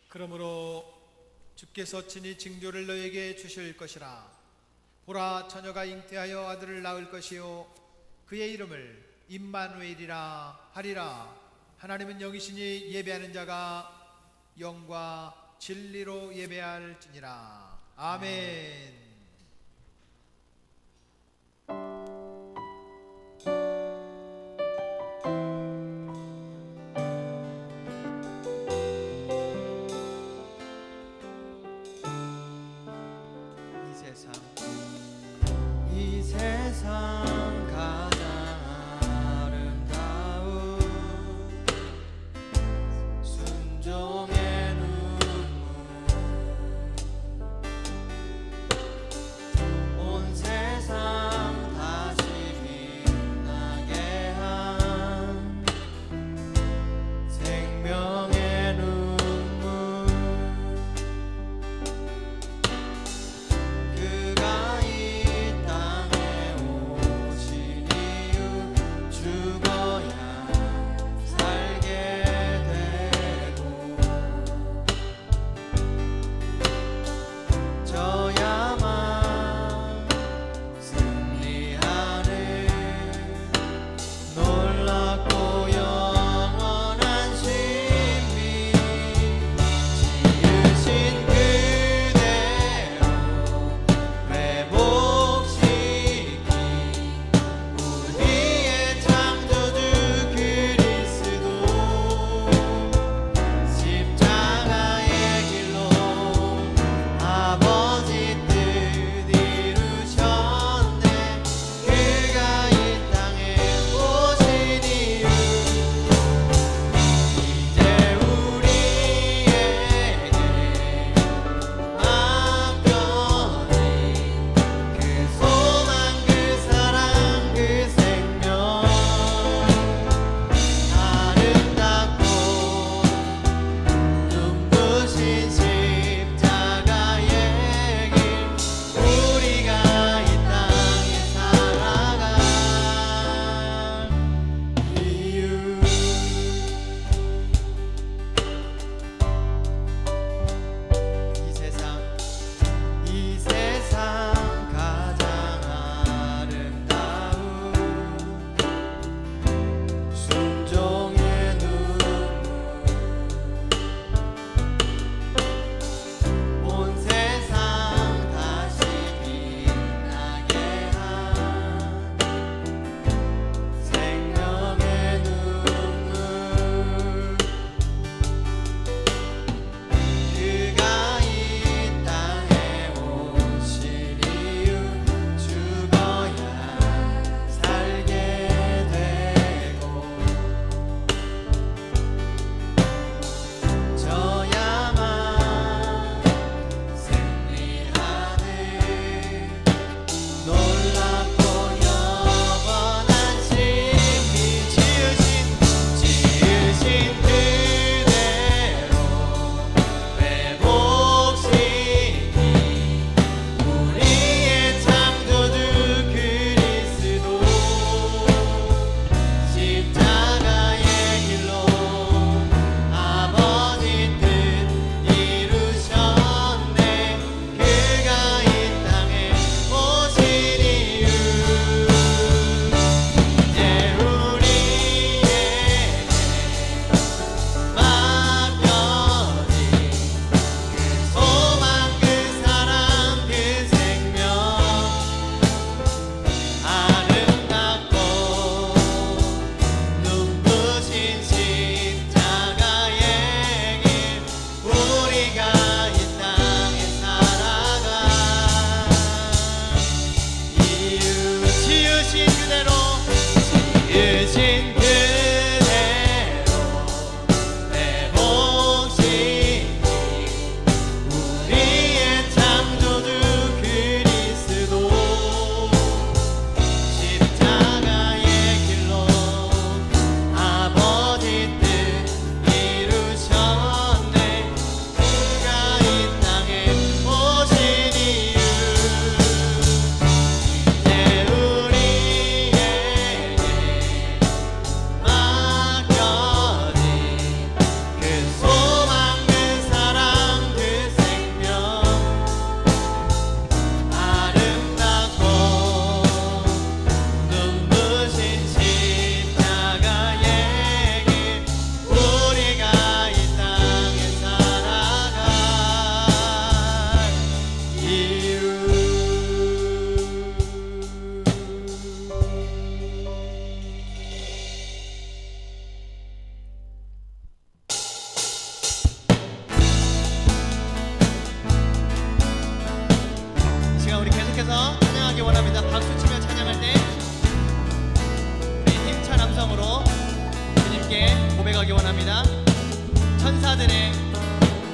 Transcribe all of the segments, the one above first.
그러므로 주께서 친히 징조를 너에게 주실 것이라. 보라, 처녀가 잉태하여 아들을 낳을 것이요 그의 이름을 임마누엘이라 하리라. 하나님은 영이시니 예배하는 자가 영과 진리로 예배할지니라. 아멘. 이 세상 가장 아름다운 순종의 눈물, 온 세상 다시 빛나게 한 생명의 눈물, 그가 이 땅에 오신 이유 죽어야 살게 되고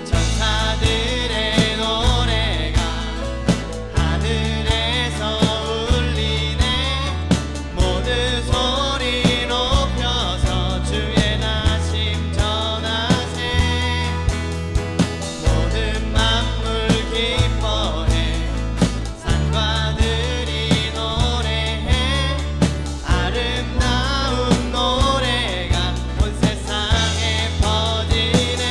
천사들의 노래가 하늘에서 울리네. 모두 소리 높여서 주의 나심 전하세. 모든 만물 기뻐해. 산과 들이 노래해. 아름다운 노래가 온 세상에 퍼지네.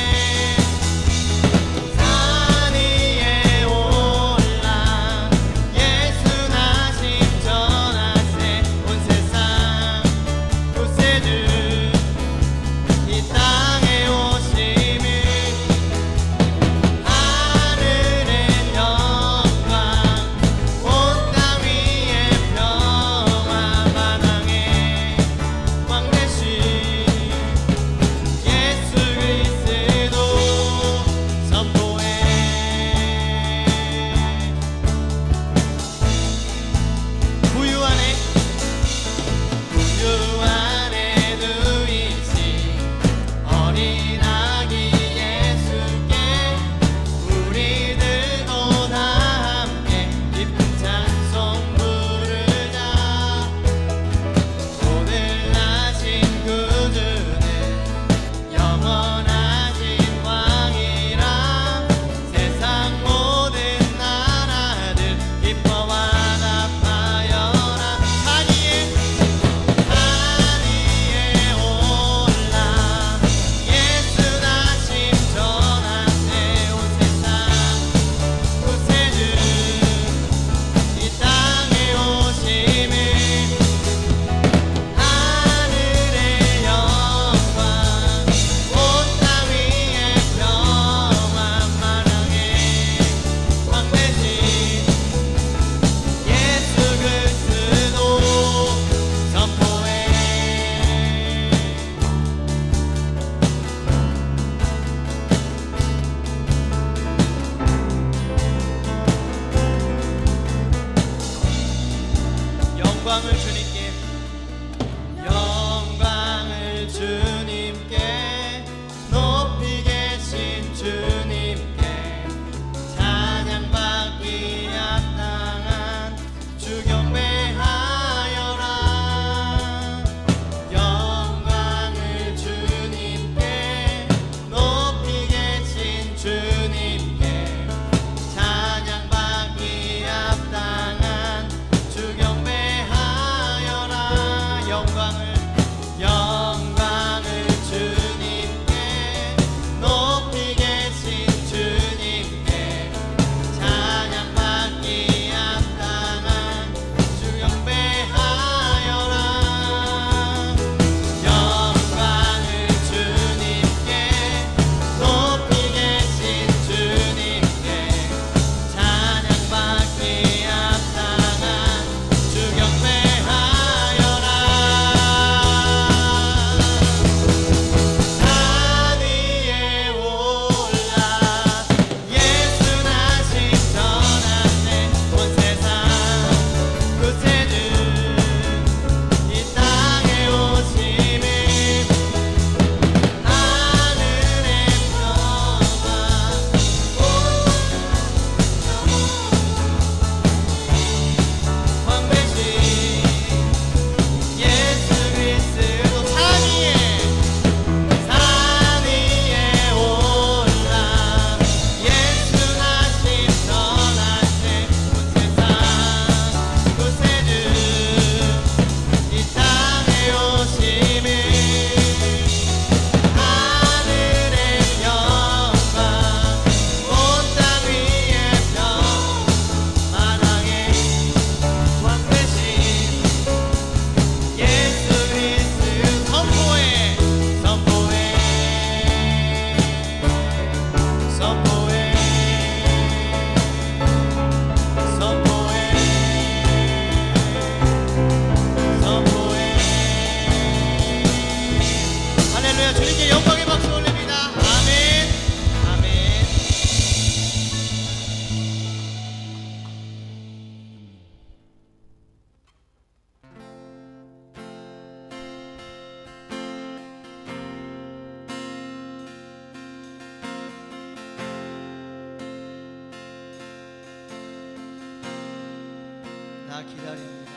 나 기다립니다.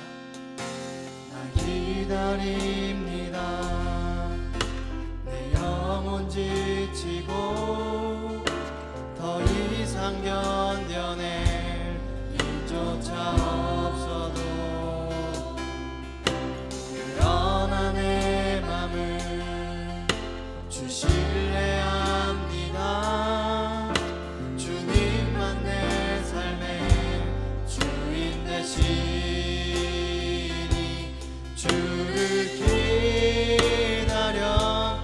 나 기다립니다. 내 영혼 지치고 더 이상 견뎌낼 힘조차 없어도 그러나 내 맘을 주실래 합니다. 주님만 내 삶의 주인 되시니 주를 기다려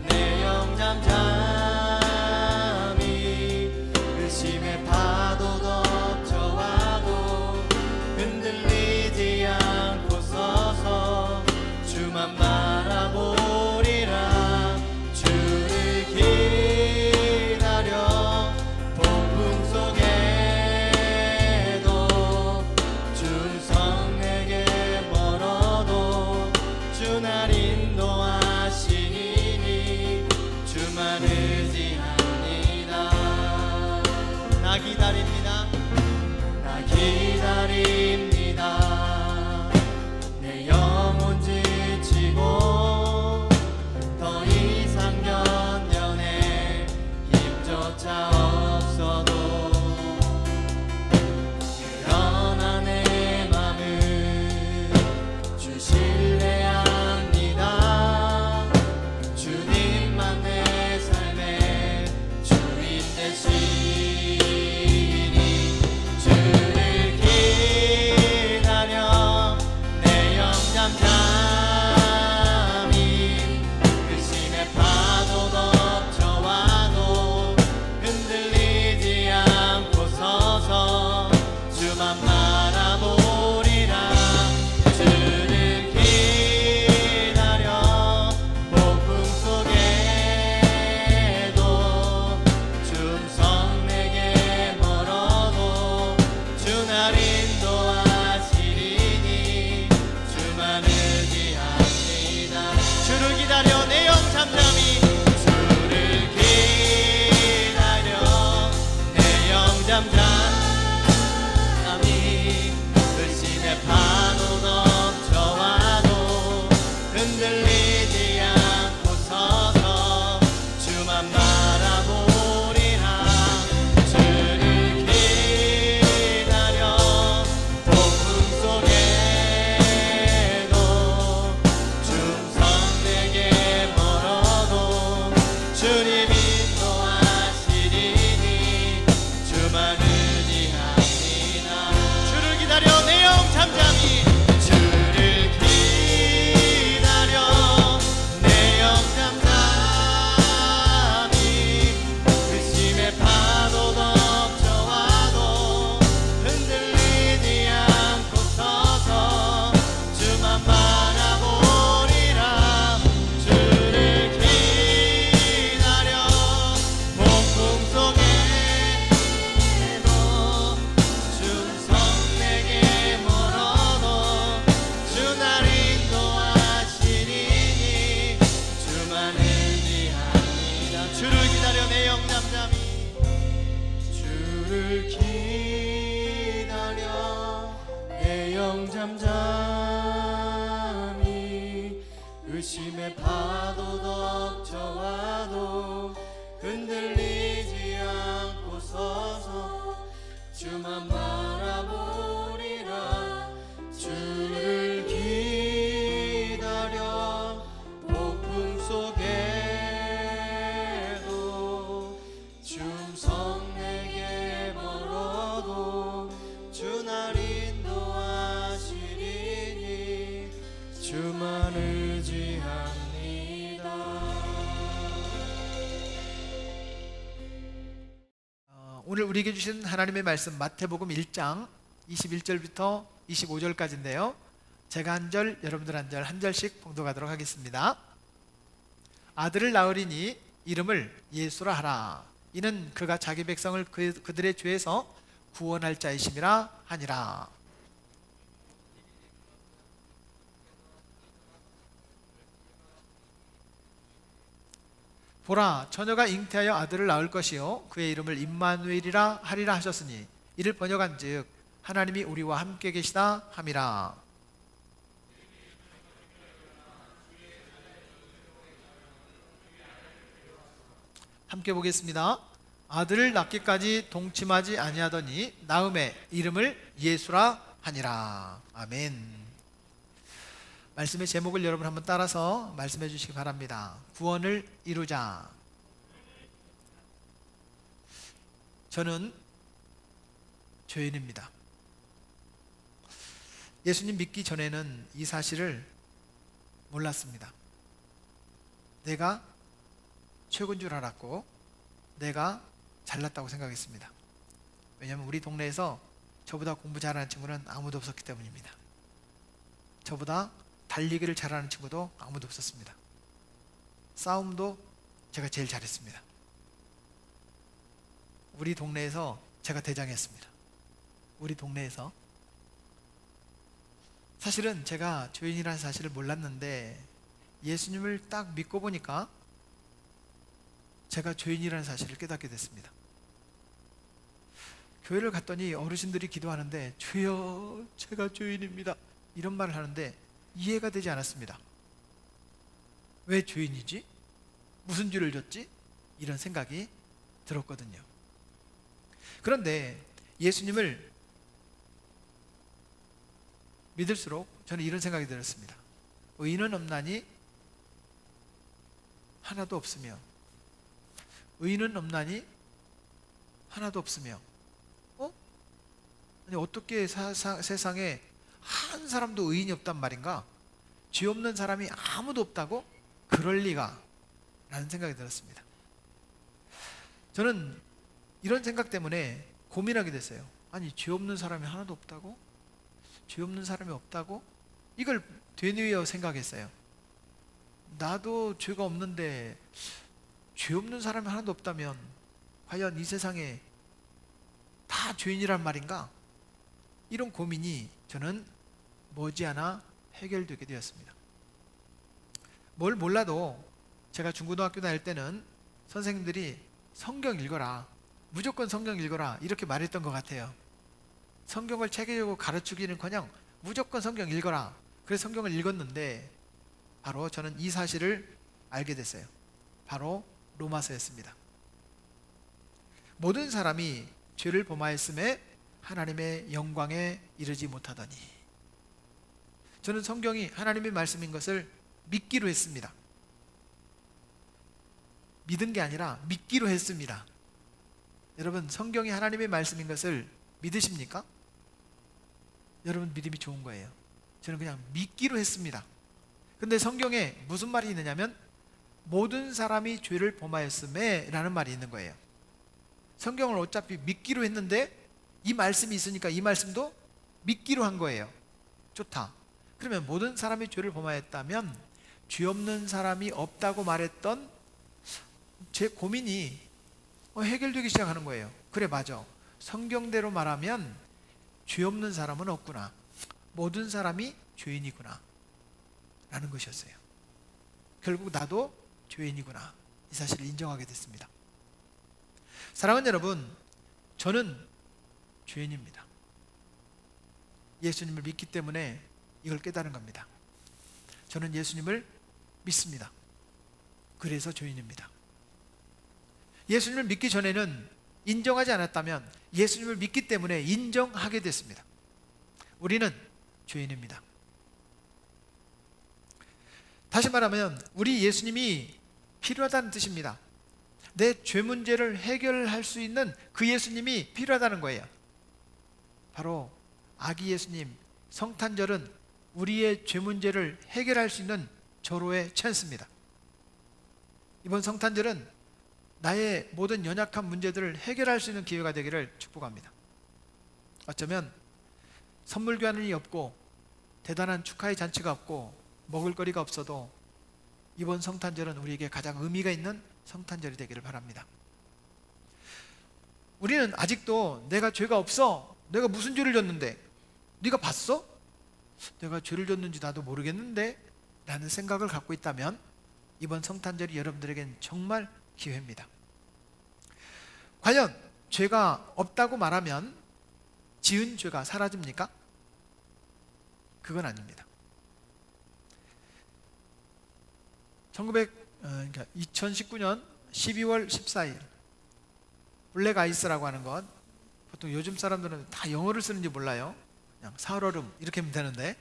내 영 잠잠히 의심의 파도 덮쳐와도 흔들리지 않고 서서 주만 바라보리라. 주를 기다려 폭풍 속에도 준성 내게 멀어도 주 날 인도하시니 주만 의지합니다. 나 기다립니다. 나 기다립니다. 내 영혼 지치고 더 이상 견뎌낼 힘조차 없어도 그러나 내 맘을 주실래 합니다. 주님만 내 삶의 주인 되시니 주를 기다려 내 영 잠잠히 의심의 파도 덮쳐와도 흔들리지 않고 서서 주만 바라보리라. 주를 기다려 폭풍 속에도 준성 내게 멀어도 주 날 인도하시리니 주만 의지합니다. 주를 기다려 내 영 잠잠히 주를 기다려 내 영 잠잠히 의심의 파도 덮쳐와도 흔들리지 않고 서서 주만 바라보리라. 주를 기다려 폭풍 속에도 준성 내게 멀어도 주님 인도하시리니 주만 의지합니다. 주를 기다려 내 영 잠잠히 주를 기다려 내 영 잠잠히 의심의 파도 덮쳐와도 흔들리지 않고 서서 주만 바라보리라. 주를 기다려 폭풍 속에도 준성 내게 멀어도 주 날 인도하시리니 주만 의지합니다. 주를 기다려 내 영 잠잠히 주를 기다려 내 영 잠잠히 의심의 파도 덮쳐와도 흔들리지 않고 서서 주만 바라보리라. 주를 기다려 폭풍 속에도 준성 내게 멀어도 주 날 인도하시리니 주만 의지합니다. 오늘 우리에게 주신 하나님의 말씀 마태복음 1장 21절부터 25절까지인데요. 제가 한 절, 여러분들 한 절, 한 절씩 봉독하도록 하겠습니다. 아들을 낳으리니 이름을 예수라 하라. 이는 그가 자기 백성을 그들의 죄에서 구원할 자이심이라 하니라. 보라, 처녀가 잉태하여 아들을 낳을 것이요 그의 이름을 임마누엘이라 하리라 하셨으니 이를 번역한즉 하나님이 우리와 함께 계시다 함이라. 함께 보겠습니다. 아들을 낳기까지 동침하지 아니하더니 나음에 이름을 예수라 하니라. 아멘. 말씀의 제목을 여러분 한번 따라서 말씀해 주시기 바랍니다. 구원을 이루자. 저는 죄인입니다. 예수님 믿기 전에는 이 사실을 몰랐습니다. 내가 최고인 줄 알았고 내가 잘났다고 생각했습니다. 왜냐하면 우리 동네에서 저보다 공부 잘하는 친구는 아무도 없었기 때문입니다. 저보다 달리기를 잘하는 친구도 아무도 없었습니다. 싸움도 제가 제일 잘했습니다. 우리 동네에서 제가 대장이었습니다. 우리 동네에서. 사실은 제가 죄인이라는 사실을 몰랐는데 예수님을 딱 믿고 보니까 제가 죄인이라는 사실을 깨닫게 됐습니다. 교회를 갔더니 어르신들이 기도하는데 주여 제가 죄인입니다 이런 말을 하는데 이해가 되지 않았습니다. 왜 죄인이지? 무슨 죄를 졌지? 이런 생각이 들었거든요. 그런데 예수님을 믿을수록 저는 이런 생각이 들었습니다. 의인은 없나니 하나도 없으며 의인은 없나니 하나도 없으며 아니 어떻게 세상에 한 사람도 의인이 없단 말인가? 죄 없는 사람이 아무도 없다고? 그럴 리가 라는 생각이 들었습니다. 저는 이런 생각 때문에 고민하게 됐어요. 아니 죄 없는 사람이 하나도 없다고? 죄 없는 사람이 없다고? 이걸 되뇌어 생각했어요. 나도 죄가 없는데 죄 없는 사람이 하나도 없다면 과연 이 세상에 다 죄인이란 말인가? 이런 고민이 저는 머지않아 해결되게 되었습니다. 뭘 몰라도 제가 중고등학교 다닐 때는 선생님들이 성경 읽어라, 무조건 성경 읽어라 이렇게 말했던 것 같아요. 성경을 체계적으로 가르치기는커녕 무조건 성경 읽어라. 그래서 성경을 읽었는데 바로 저는 이 사실을 알게 됐어요. 바로 로마서였습니다. 모든 사람이 죄를 범하였음에 하나님의 영광에 이르지 못하더니. 저는 성경이 하나님의 말씀인 것을 믿기로 했습니다. 믿은 게 아니라 믿기로 했습니다. 여러분 성경이 하나님의 말씀인 것을 믿으십니까? 여러분 믿음이 좋은 거예요. 저는 그냥 믿기로 했습니다. 근데 성경에 무슨 말이 있느냐면 모든 사람이 죄를 범하였음에 라는 말이 있는 거예요. 성경을 어차피 믿기로 했는데 이 말씀이 있으니까 이 말씀도 믿기로 한 거예요. 좋다. 그러면 모든 사람이 죄를 범하였다면 죄 없는 사람이 없다고 말했던 제 고민이 해결되기 시작하는 거예요. 그래 맞아. 성경대로 말하면 죄 없는 사람은 없구나. 모든 사람이 죄인이구나 라는 것이었어요. 결국 나도 죄인이구나 이 사실을 인정하게 됐습니다. 사랑하는 여러분, 저는 죄인입니다. 예수님을 믿기 때문에 이걸 깨달은 겁니다. 저는 예수님을 믿습니다. 그래서 죄인입니다. 예수님을 믿기 전에는 인정하지 않았다면 예수님을 믿기 때문에 인정하게 됐습니다. 우리는 죄인입니다. 다시 말하면 우리 예수님이 필요하다는 뜻입니다. 내 죄 문제를 해결할 수 있는 그 예수님이 필요하다는 거예요. 바로 아기 예수님 성탄절은 우리의 죄 문제를 해결할 수 있는 절호의 찬스입니다. 이번 성탄절은 나의 모든 연약한 문제들을 해결할 수 있는 기회가 되기를 축복합니다. 어쩌면 선물 교환이 없고 대단한 축하의 잔치가 없고 먹을거리가 없어도 이번 성탄절은 우리에게 가장 의미가 있는 성탄절이 되기를 바랍니다. 우리는 아직도 내가 죄가 없어, 내가 무슨 죄를 졌는데, 네가 봤어? 내가 죄를 졌는지 나도 모르겠는데 라는 생각을 갖고 있다면 이번 성탄절이 여러분들에겐 정말 기회입니다. 과연 죄가 없다고 말하면 지은 죄가 사라집니까? 그건 아닙니다. 2019년 12월 14일 블랙 아이스라고 하는 것, 보통 요즘 사람들은 다 영어를 쓰는지 몰라요. 그냥 살얼음 이렇게 하면 되는데,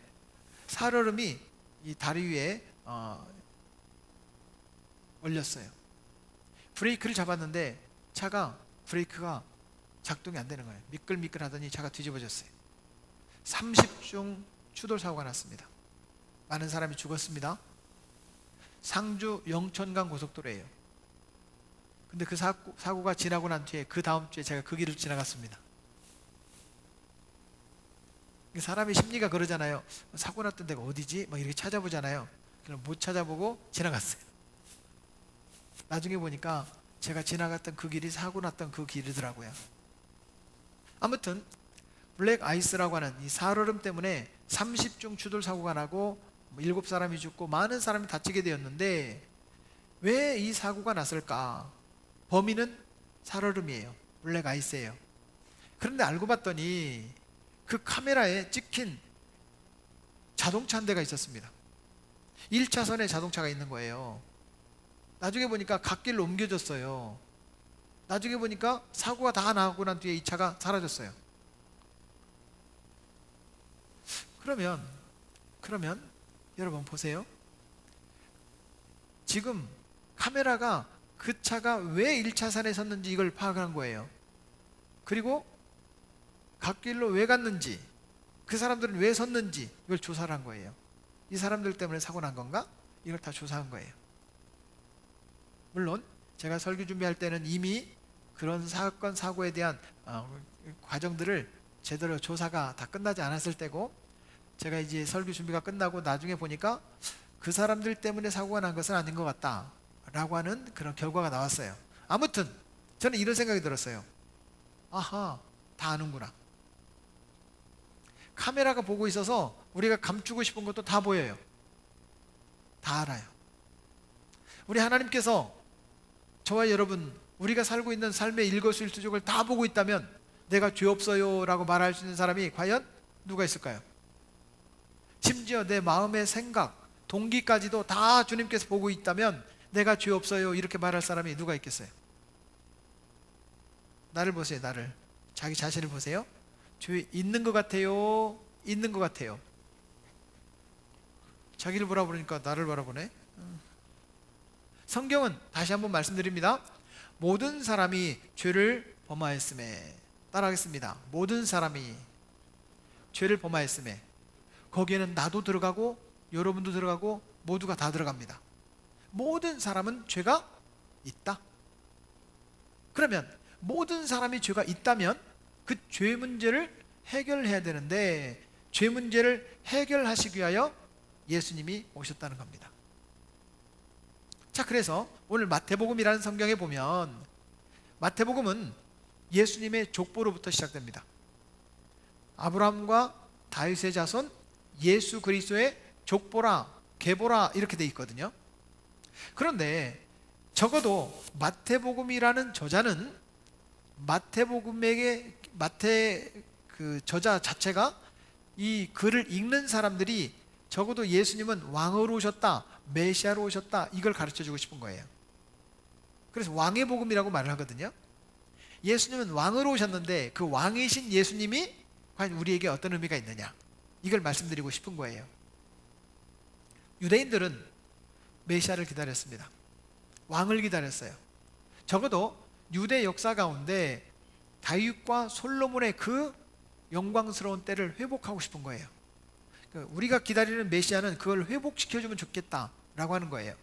살얼음이 이 다리 위에 올렸어요. 브레이크를 잡았는데 차가 브레이크가 작동이 안 되는 거예요. 미끌미끌 하더니 차가 뒤집어졌어요. 30중 추돌 사고가 났습니다. 많은 사람이 죽었습니다. 상주 영천간 고속도로예요. 근데 그 사고가 지나고 난 뒤에 그 다음 주에 제가 그 길을 지나갔습니다. 사람의 심리가 그러잖아요. 사고 났던 데가 어디지? 막 이렇게 찾아보잖아요. 그럼 못 찾아보고 지나갔어요. 나중에 보니까 제가 지나갔던 그 길이 사고 났던 그 길이더라고요. 아무튼 블랙 아이스라고 하는 이 살얼음 때문에 30중 추돌 사고가 나고 7사람이 죽고 많은 사람이 다치게 되었는데, 왜 이 사고가 났을까? 범인은 살얼음이에요. 블랙 아이스예요. 그런데 알고 봤더니 그 카메라에 찍힌 자동차 한 대가 있었습니다. 1차선에 자동차가 있는 거예요. 나중에 보니까 갓길로 옮겨졌어요. 나중에 보니까 사고가 다 나고 난 뒤에 이 차가 사라졌어요. 그러면 여러분 보세요. 지금 카메라가 그 차가 왜 1차선에 섰는지 이걸 파악한 거예요. 그리고 갓길로 왜 갔는지, 그 사람들은 왜 섰는지 이걸 조사를 한 거예요. 이 사람들 때문에 사고 난 건가? 이걸 다 조사한 거예요. 물론 제가 설교 준비할 때는 이미 그런 사건 사고에 대한 과정들을 제대로 조사가 다 끝나지 않았을 때고, 제가 이제 설교 준비가 끝나고 나중에 보니까 그 사람들 때문에 사고가 난 것은 아닌 것 같다 라고 하는 그런 결과가 나왔어요. 아무튼 저는 이런 생각이 들었어요. 아하, 다 아는구나. 카메라가 보고 있어서 우리가 감추고 싶은 것도 다 보여요. 다 알아요. 우리 하나님께서 저와 여러분, 우리가 살고 있는 삶의 일거수일투족을 다 보고 있다면 내가 죄 없어요 라고 말할 수 있는 사람이 과연 누가 있을까요? 심지어 내 마음의 생각, 동기까지도 다 주님께서 보고 있다면 내가 죄 없어요 이렇게 말할 사람이 누가 있겠어요? 나를 보세요. 나를. 자기 자신을 보세요. 죄 있는 것 같아요? 있는 것 같아요? 자기를 바라보니까 나를 바라보네. 성경은 다시 한번 말씀드립니다. 모든 사람이 죄를 범하였음에, 따라하겠습니다. 모든 사람이 죄를 범하였음에, 거기에는 나도 들어가고 여러분도 들어가고 모두가 다 들어갑니다. 모든 사람은 죄가 있다. 그러면 모든 사람이 죄가 있다면 그 죄 문제를 해결해야 되는데, 죄 문제를 해결하시기 위하여 예수님이 오셨다는 겁니다. 자, 그래서 오늘 마태복음이라는 성경에 보면 마태복음은 예수님의 족보로부터 시작됩니다. 아브라함과 다윗의 자손 예수 그리스도의 족보라, 계보라 이렇게 돼 있거든요. 그런데 적어도 마태복음이라는 저자는 마태 그 저자 자체가 이 글을 읽는 사람들이 적어도 예수님은 왕으로 오셨다, 메시아로 오셨다 이걸 가르쳐주고 싶은 거예요. 그래서 왕의 복음이라고 말을 하거든요. 예수님은 왕으로 오셨는데 그 왕이신 예수님이 과연 우리에게 어떤 의미가 있느냐, 이걸 말씀드리고 싶은 거예요. 유대인들은 메시아를 기다렸습니다. 왕을 기다렸어요. 적어도 유대 역사 가운데 다윗과 솔로몬의 그 영광스러운 때를 회복하고 싶은 거예요. 우리가 기다리는 메시아는 그걸 회복시켜주면 좋겠다라고 하는 거예요.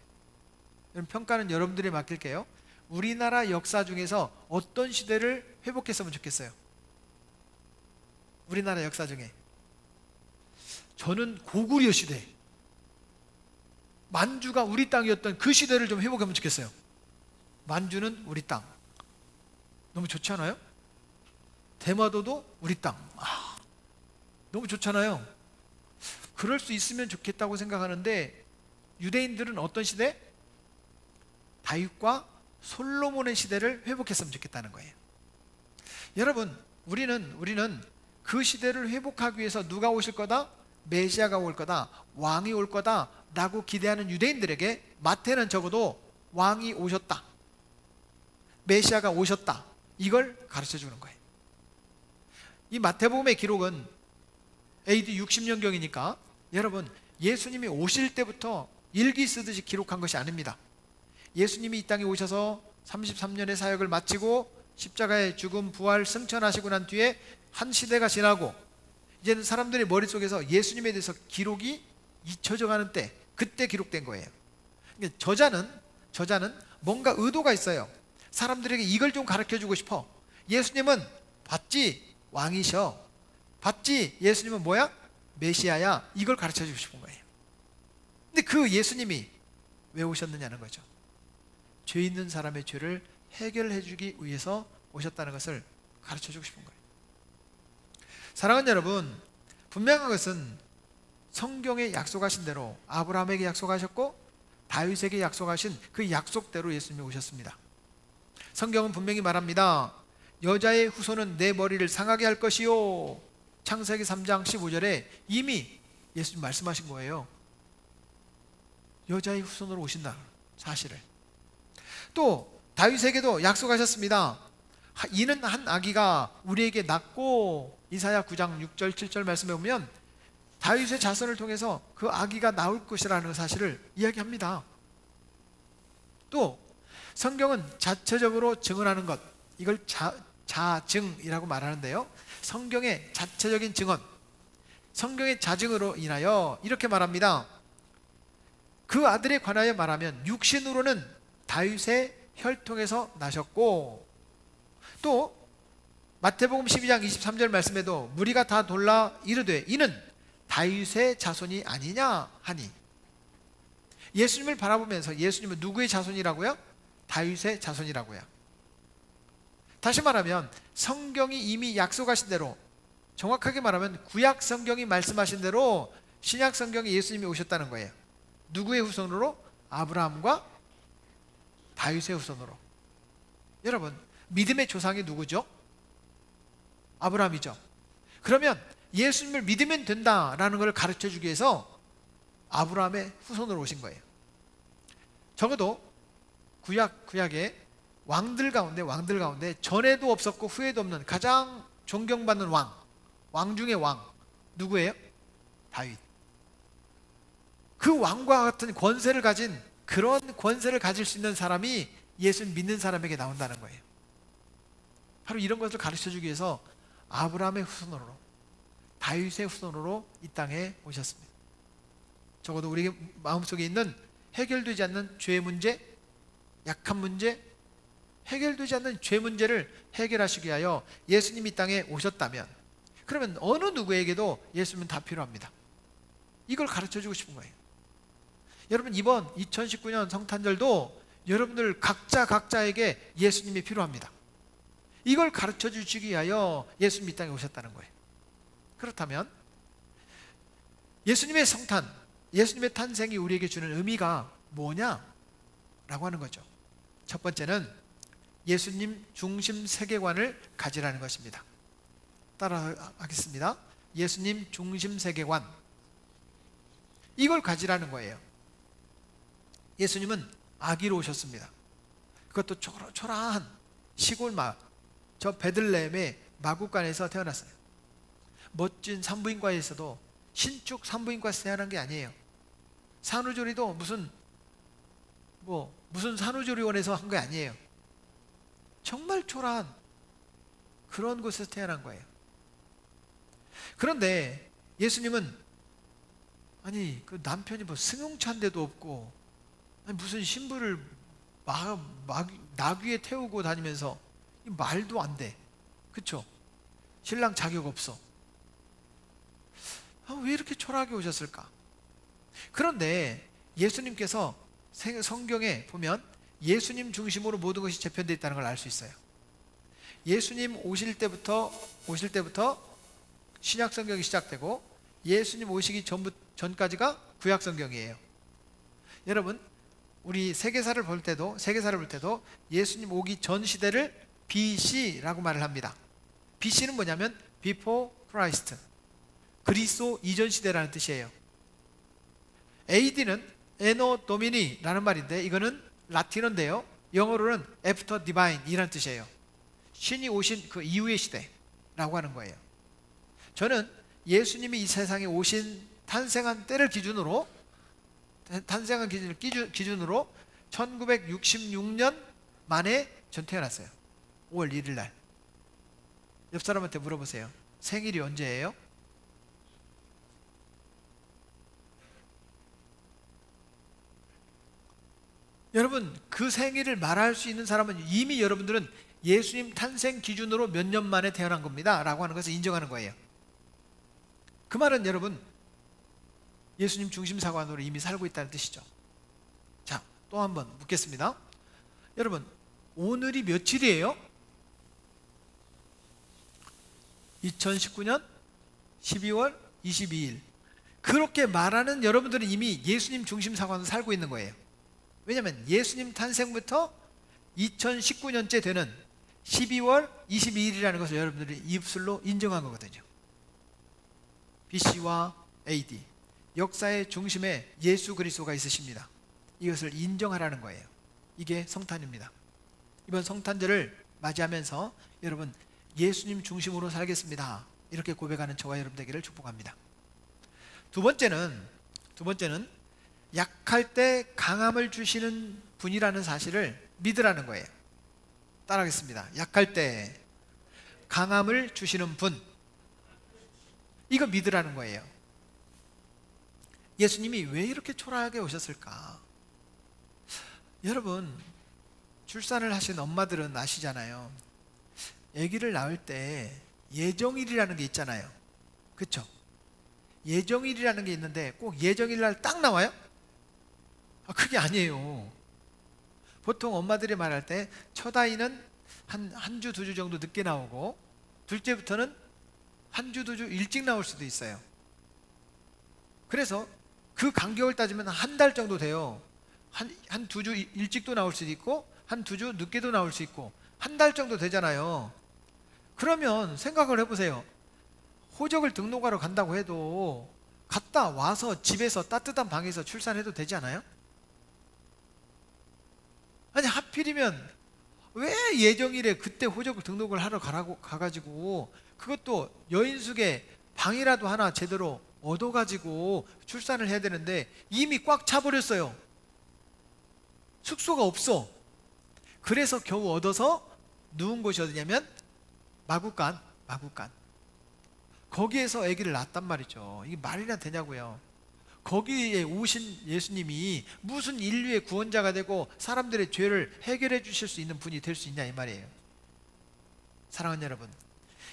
평가는 여러분들이 맡길게요. 우리나라 역사 중에서 어떤 시대를 회복했으면 좋겠어요? 우리나라 역사 중에 저는 고구려 시대, 만주가 우리 땅이었던 그 시대를 좀 회복하면 좋겠어요. 만주는 우리 땅, 너무 좋지 않아요? 대마도도 우리 땅, 너무 좋잖아요. 그럴 수 있으면 좋겠다고 생각하는데, 유대인들은 어떤 시대? 다윗과 솔로몬의 시대를 회복했으면 좋겠다는 거예요. 여러분, 우리는 그 시대를 회복하기 위해서 누가 오실 거다? 메시아가 올 거다, 왕이 올 거다 라고 기대하는 유대인들에게 마태는 적어도 왕이 오셨다, 메시아가 오셨다, 이걸 가르쳐 주는 거예요. 이 마태복음의 기록은 AD 60년경이니까 여러분, 예수님이 오실 때부터 일기 쓰듯이 기록한 것이 아닙니다. 예수님이 이 땅에 오셔서 33년의 사역을 마치고 십자가의 죽음, 부활, 승천하시고 난 뒤에 한 시대가 지나고 이제는 사람들의 머릿속에서 예수님에 대해서 기록이 잊혀져 가는 때, 그때 기록된 거예요. 그러니까 저자는 뭔가 의도가 있어요. 사람들에게 이걸 좀 가르쳐주고 싶어. 예수님은 봤지? 왕이셔. 봤지? 예수님은 뭐야? 메시아야. 이걸 가르쳐주고 싶은 거예요. 근데 그 예수님이 왜 오셨느냐는 거죠. 죄 있는 사람의 죄를 해결해 주기 위해서 오셨다는 것을 가르쳐주고 싶은 거예요. 사랑하는 여러분, 분명한 것은 성경에 약속하신 대로 아브라함에게 약속하셨고 다윗에게 약속하신 그 약속대로 예수님이 오셨습니다. 성경은 분명히 말합니다. 여자의 후손은 내 머리를 상하게 할 것이요. 창세기 3장 15절에 이미 예수님 말씀하신 거예요. 여자의 후손으로 오신다 사실을. 또 다윗에게도 약속하셨습니다. 이는 한 아기가 우리에게 낳고, 이사야 9장 6절 7절 말씀에 보면 다윗의 자손을 통해서 그 아기가 나올 것이라는 사실을 이야기합니다. 또 성경은 자체적으로 증언하는 것, 이걸 자증이라고 말하는데요, 성경의 자체적인 증언, 성경의 자증으로 인하여 이렇게 말합니다. 그 아들에 관하여 말하면 육신으로는 다윗의 혈통에서 나셨고, 또 마태복음 12장 23절 말씀에도 무리가 다 돌라 이르되 이는 다윗의 자손이 아니냐 하니, 예수님을 바라보면서 예수님은 누구의 자손이라고요? 다윗의 자손이라고요. 다시 말하면 성경이 이미 약속하신 대로, 정확하게 말하면 구약 성경이 말씀하신 대로 신약 성경에 예수님이 오셨다는 거예요. 누구의 후손으로? 아브라함과 다윗의 후손으로. 여러분, 믿음의 조상이 누구죠? 아브라함이죠. 그러면 예수님을 믿으면 된다라는 것을 가르쳐주기 위해서 아브라함의 후손으로 오신 거예요. 적어도 구약의 왕들 가운데 전에도 없었고 후에도 없는 가장 존경받는 왕 중의 왕, 누구예요? 다윗. 그 왕과 같은 권세를 가진, 그런 권세를 가질 수 있는 사람이 예수를 믿는 사람에게 나온다는 거예요. 바로 이런 것을 가르쳐주기 위해서 아브라함의 후손으로, 다윗의 후손으로 이 땅에 오셨습니다. 적어도 우리 마음속에 있는 해결되지 않는 죄 문제, 약한 문제, 해결되지 않는 죄 문제를 해결하시기 위하여 예수님이 이 땅에 오셨다면, 그러면 어느 누구에게도 예수님은 다 필요합니다. 이걸 가르쳐주고 싶은 거예요. 여러분, 이번 2019년 성탄절도 여러분들 각자에게 예수님이 필요합니다. 이걸 가르쳐 주시기 위하여 예수님이 이 땅에 오셨다는 거예요. 그렇다면 예수님의 성탄, 예수님의 탄생이 우리에게 주는 의미가 뭐냐라고 하는 거죠. 첫 번째는 예수님 중심 세계관을 가지라는 것입니다. 따라하겠습니다. 예수님 중심 세계관, 이걸 가지라는 거예요. 예수님은 아기로 오셨습니다. 그것도 초라한 시골 마을, 저 베들레헴의 마구간에서 태어났어요. 멋진 산부인과에서도 신축 산부인과에서 태어난 게 아니에요. 산후조리도 무슨 산후조리원에서 한 게 아니에요. 정말 초라한 그런 곳에서 태어난 거예요. 그런데 예수님은 그 남편이 승용차인데도 없고, 무슨 신부를 나귀에 태우고 다니면서 말도 안 돼. 그쵸? 신랑 자격 없어. 왜 이렇게 초라하게 오셨을까? 그런데 예수님께서 성경에 보면 예수님 중심으로 모든 것이 재편되어 있다는 걸 알 수 있어요. 예수님 오실 때부터 신약 성경이 시작되고 예수님 오시기 전까지가 구약 성경이에요. 여러분, 우리 세계사를 볼 때도 예수님 오기 전 시대를 BC라고 말을 합니다. BC는 뭐냐면 Before Christ. 그리스도 이전 시대라는 뜻이에요. AD는 Anno Domini라는 말인데 이거는 라틴어인데요. 영어로는 After Divine 이라는 뜻이에요. 신이 오신 그 이후의 시대라고 하는 거예요. 저는 예수님이 이 세상에 오신 탄생한 때를 기준으로 1966년 만에 전 태어났어요. 5월 1일 날. 옆 사람한테 물어보세요. 생일이 언제예요? 여러분, 그 생일을 말할 수 있는 사람은 이미 여러분들은 예수님 탄생 기준으로 몇 년 만에 태어난 겁니다 라고 하는 것을 인정하는 거예요. 그 말은 여러분 예수님 중심사관으로 이미 살고 있다는 뜻이죠. 자, 또 한 번 묻겠습니다. 여러분, 오늘이 며칠이에요? 2019년 12월 22일. 그렇게 말하는 여러분들은 이미 예수님 중심사관으로 살고 있는 거예요. 왜냐하면 예수님 탄생부터 2019년째 되는 12월 22일이라는 것을 여러분들이 입술로 인정한 거거든요. BC와 AD, 역사의 중심에 예수 그리스도가 있으십니다. 이것을 인정하라는 거예요. 이게 성탄입니다. 이번 성탄절을 맞이하면서 여러분 예수님 중심으로 살겠습니다 이렇게 고백하는 저와 여러분 되기를 축복합니다. 두 번째는 약할 때 강함을 주시는 분이라는 사실을 믿으라는 거예요. 따라하겠습니다. 약할 때 강함을 주시는 분, 이거 믿으라는 거예요. 예수님이 왜 이렇게 초라하게 오셨을까? 여러분, 출산을 하신 엄마들은 아시잖아요. 아기를 낳을 때 예정일이라는 게 있잖아요. 그렇죠? 예정일이라는 게 있는데 꼭 예정일 날 딱 나와요? 그게 아니에요. 보통 엄마들이 말할 때 첫 아이는 한 주, 두 주 정도 늦게 나오고 둘째부터는 한 주, 두 주 일찍 나올 수도 있어요. 그래서 그 간격을 따지면 한 달 정도 돼요. 한 두 주 일찍도 나올 수도 있고 한 두 주 늦게도 나올 수 있고 한 달 정도 되잖아요. 그러면 생각을 해보세요. 호적을 등록하러 간다고 해도 갔다 와서 집에서 따뜻한 방에서 출산해도 되지 않아요? 아니 하필이면 왜 예정일에 그때 호적을 등록을 하러 가가지고 그것도 여인숙의 방이라도 하나 제대로 얻어가지고 출산을 해야 되는데 이미 꽉 차버렸어요. 숙소가 없어. 그래서 겨우 얻어서 누운 곳이 어디냐면 마구간. 거기에서 아기를 낳았단 말이죠. 이게 말이나 되냐고요. 거기에 오신 예수님이 무슨 인류의 구원자가 되고 사람들의 죄를 해결해 주실 수 있는 분이 될 수 있냐 이 말이에요. 사랑하는 여러분,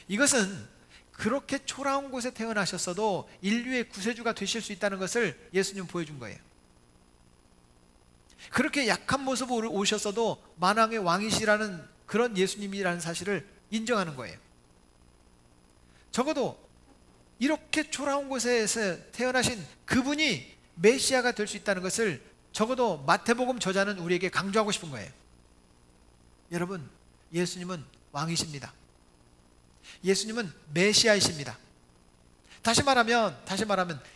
이것은 그렇게 초라한 곳에 태어나셨어도 인류의 구세주가 되실 수 있다는 것을 예수님 보여준 거예요. 그렇게 약한 모습으로 오셨어도 만왕의 왕이시라는 그런 예수님이라는 사실을 인정하는 거예요. 적어도 이렇게 초라한 곳에서 태어나신 그분이 메시아가 될 수 있다는 것을 적어도 마태복음 저자는 우리에게 강조하고 싶은 거예요. 여러분, 예수님은 왕이십니다. 예수님은 메시아이십니다. 다시 말하면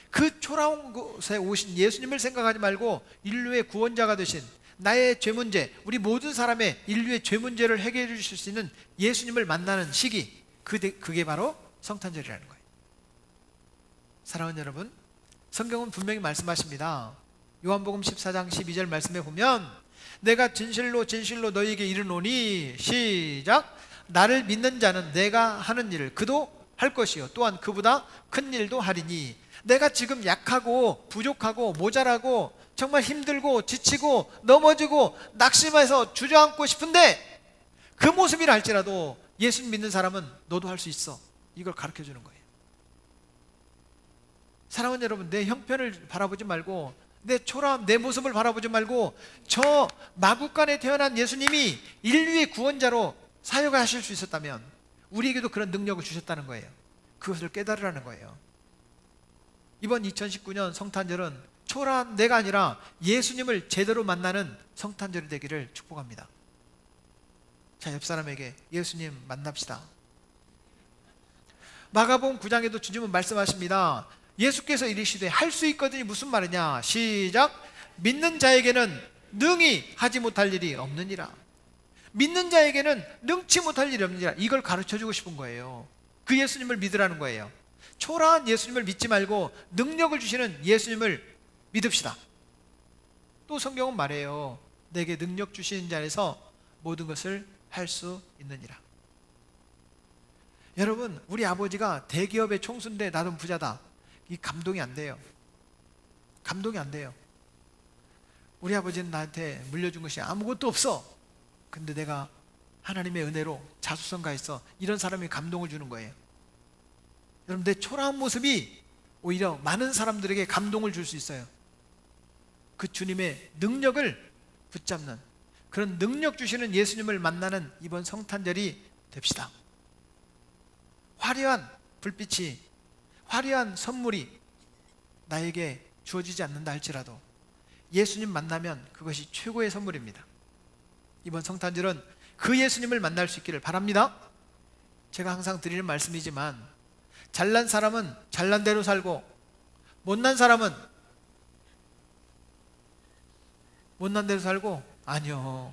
그 초라한 곳에 오신 예수님을 생각하지 말고 인류의 구원자가 되신 나의 죄 문제, 우리 모든 사람의 인류의 죄 문제를 해결해 주실 수 있는 예수님을 만나는 시기, 그게 바로 성탄절이라는 거예요. 사랑하는 여러분, 성경은 분명히 말씀하십니다. 요한복음 14장 12절 말씀에 보면 내가 진실로 너희에게 이르노니 시작, 나를 믿는 자는 내가 하는 일을 그도 할 것이요 또한 그보다 큰 일도 하리니. 내가 지금 약하고 부족하고 모자라고 정말 힘들고 지치고 넘어지고 낙심해서 주저앉고 싶은데 그 모습이라 할지라도 예수 믿는 사람은 너도 할 수 있어. 이걸 가르쳐 주는 거예요. 사랑하는 여러분, 내 형편을 바라보지 말고 내 초라함, 내 모습을 바라보지 말고 저 마구간에 태어난 예수님이 인류의 구원자로 사역하실 수 있었다면 우리에게도 그런 능력을 주셨다는 거예요. 그것을 깨달으라는 거예요. 이번 2019년 성탄절은 초라한 내가 아니라 예수님을 제대로 만나는 성탄절이 되기를 축복합니다. 자, 옆 사람에게 예수님 만납시다. 마가복음 9장에도 주님은 말씀하십니다. 예수께서 이르시되 할 수 있거든이 무슨 말이냐? 시작. 믿는 자에게는 능히 하지 못할 일이 없느니라. 믿는 자에게는 능치 못할 일이 없느니라. 이걸 가르쳐주고 싶은 거예요. 그 예수님을 믿으라는 거예요. 초라한 예수님을 믿지 말고 능력을 주시는 예수님을 믿읍시다. 또 성경은 말해요. 내게 능력 주시는 자 안에서 모든 것을 할 수 있느니라. 여러분, 우리 아버지가 대기업의 총수인데 나도 부자다. 이 감동이 안 돼요. 감동이 안 돼요. 우리 아버지는 나한테 물려준 것이 아무것도 없어. 근데 내가 하나님의 은혜로 자수성가했어. 이런 사람이 감동을 주는 거예요. 여러분, 내 초라한 모습이 오히려 많은 사람들에게 감동을 줄 수 있어요. 그 주님의 능력을 붙잡는, 그런 능력 주시는 예수님을 만나는 이번 성탄절이 됩시다. 화려한 불빛이, 화려한 선물이 나에게 주어지지 않는다 할지라도 예수님 만나면 그것이 최고의 선물입니다. 이번 성탄절은 그 예수님을 만날 수 있기를 바랍니다. 제가 항상 드리는 말씀이지만 잘난 사람은 잘난 대로 살고 못난 사람은 못난 대로 살고, 아니요,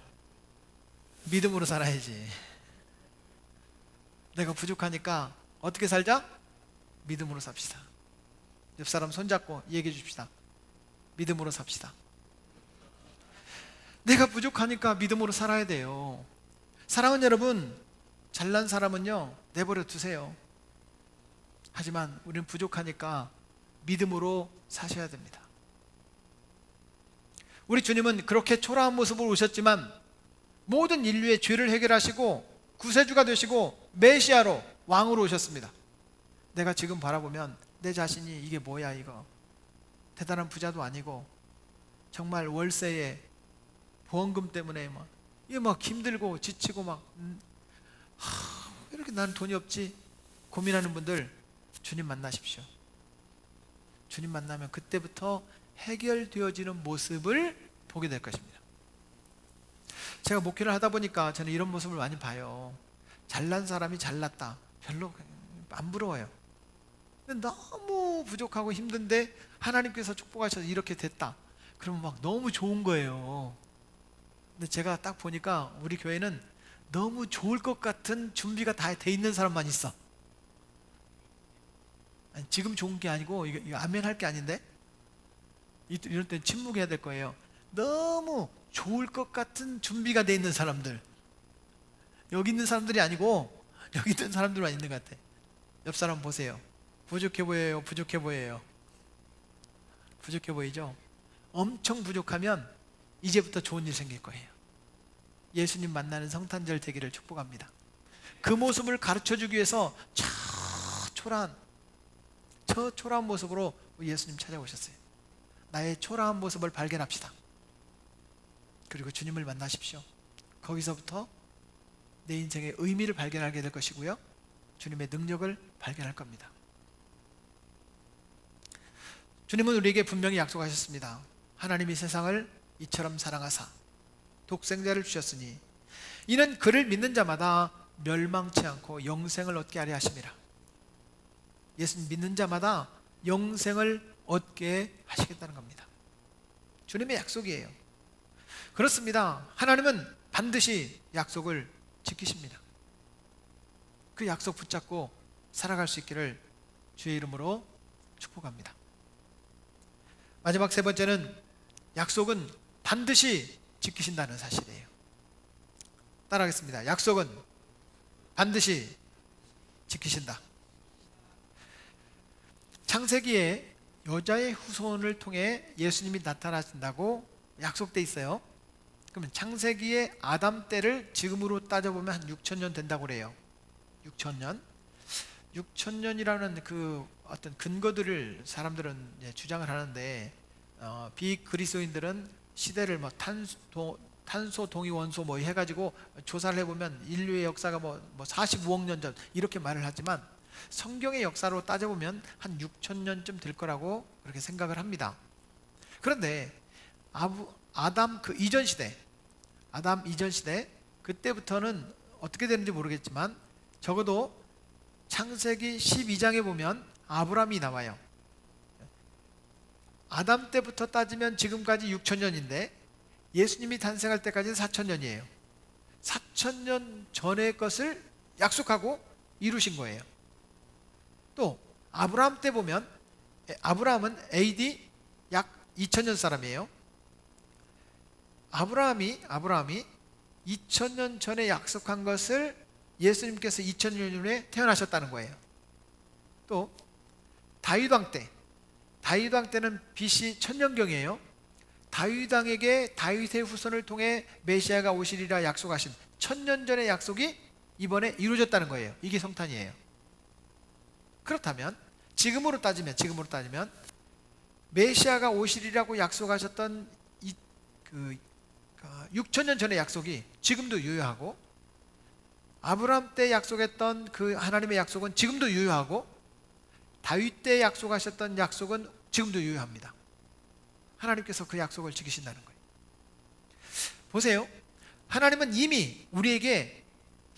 믿음으로 살아야지. 내가 부족하니까 어떻게 살자? 믿음으로 삽시다. 옆 사람 손잡고 얘기해 줍시다. 믿음으로 삽시다. 내가 부족하니까 믿음으로 살아야 돼요. 사랑하는 여러분, 잘난 사람은요 내버려 두세요. 하지만 우리는 부족하니까 믿음으로 사셔야 됩니다. 우리 주님은 그렇게 초라한 모습으로 오셨지만 모든 인류의 죄를 해결하시고 구세주가 되시고 메시아로, 왕으로 오셨습니다. 내가 지금 바라보면 내 자신이 이게 뭐야, 이거 대단한 부자도 아니고 정말 월세에 보험금 때문에 이게 막 힘들고 지치고 왜 이렇게 난 돈이 없지 고민하는 분들, 주님 만나십시오. 주님 만나면 그때부터 해결되어지는 모습을 보게 될 것입니다. 제가 목회를 하다 보니까 저는 이런 모습을 많이 봐요. 잘난 사람이 잘났다, 별로 안 부러워요. 근데 너무 부족하고 힘든데 하나님께서 축복하셔서 이렇게 됐다, 그러면 막 너무 좋은 거예요. 근데 제가 딱 보니까 우리 교회는 너무 좋을 것 같은 준비가 다 돼 있는 사람만 있어. 아니, 지금 좋은 게 아니고 이거 아멘 할 게 아닌데, 이럴 땐 침묵해야 될 거예요. 너무 좋을 것 같은 준비가 돼 있는 사람들, 여기 있는 사람들이 아니고 여기 있는 사람들만 있는 것 같아. 옆 사람 보세요. 부족해 보여요? 부족해 보여요? 부족해 보이죠? 엄청 부족하면 이제부터 좋은 일 생길 거예요. 예수님 만나는 성탄절 되기를 축복합니다. 그 모습을 가르쳐주기 위해서 저 초라한 모습으로 예수님 찾아오셨어요. 나의 초라한 모습을 발견합시다. 그리고 주님을 만나십시오. 거기서부터 내 인생의 의미를 발견하게 될 것이고요, 주님의 능력을 발견할 겁니다. 주님은 우리에게 분명히 약속하셨습니다. 하나님이 세상을 이처럼 사랑하사 독생자를 주셨으니 이는 그를 믿는 자마다 멸망치 않고 영생을 얻게 하려 하심이라. 예수님 믿는 자마다 영생을 얻게 하시겠다는 겁니다. 주님의 약속이에요. 그렇습니다. 하나님은 반드시 약속을 지키십니다. 그 약속 붙잡고 살아갈 수 있기를 주의 이름으로 축복합니다. 마지막 세 번째는 약속은 반드시 지키신다는 사실이에요. 따라하겠습니다. 약속은 반드시 지키신다. 창세기에 여자의 후손을 통해 예수님이 나타나신다고 약속돼 있어요. 그러면 창세기의 아담 때를 지금으로 따져보면 한 6,000년 된다고 그래요. 6,000년. 6,000년이라는 그 어떤 근거들을 사람들은 주장을 하는데, 비그리스도인들은 시대를 탄소, 동위, 원소 해가지고 조사를 해보면 인류의 역사가 45억 년 전 이렇게 말을 하지만 성경의 역사로 따져보면 한 6,000년쯤 될 거라고 그렇게 생각을 합니다. 그런데 아담 그 이전 시대, 그때부터는 어떻게 되는지 모르겠지만 적어도 창세기 12장에 보면 아브라함이 나와요. 아담 때부터 따지면 지금까지 6,000년인데 예수님이 탄생할 때까지는 4,000년이에요. 4,000년 전의 것을 약속하고 이루신 거예요. 또 아브라함 때 보면 아브라함은 AD 약 2,000년 사람이에요. 아브라함이 2,000년 전에 약속한 것을 예수님께서 2,000년 후에 태어나셨다는 거예요. 또 다윗 왕 때는 BC 1000년경이에요. 다윗 왕에게 다윗의 후손을 통해 메시아가 오시리라 약속하신 1000년 전의 약속이 이번에 이루어졌다는 거예요. 이게 성탄이에요. 그렇다면 지금으로 따지면 메시아가 오시리라고 약속하셨던 6,000년 전의 약속이 지금도 유효하고, 아브라함 때 약속했던 그 하나님의 약속은 지금도 유효하고, 다윗 때 약속하셨던 약속은 지금도 유효합니다. 하나님께서 그 약속을 지키신다는 거예요. 보세요. 하나님은 이미 우리에게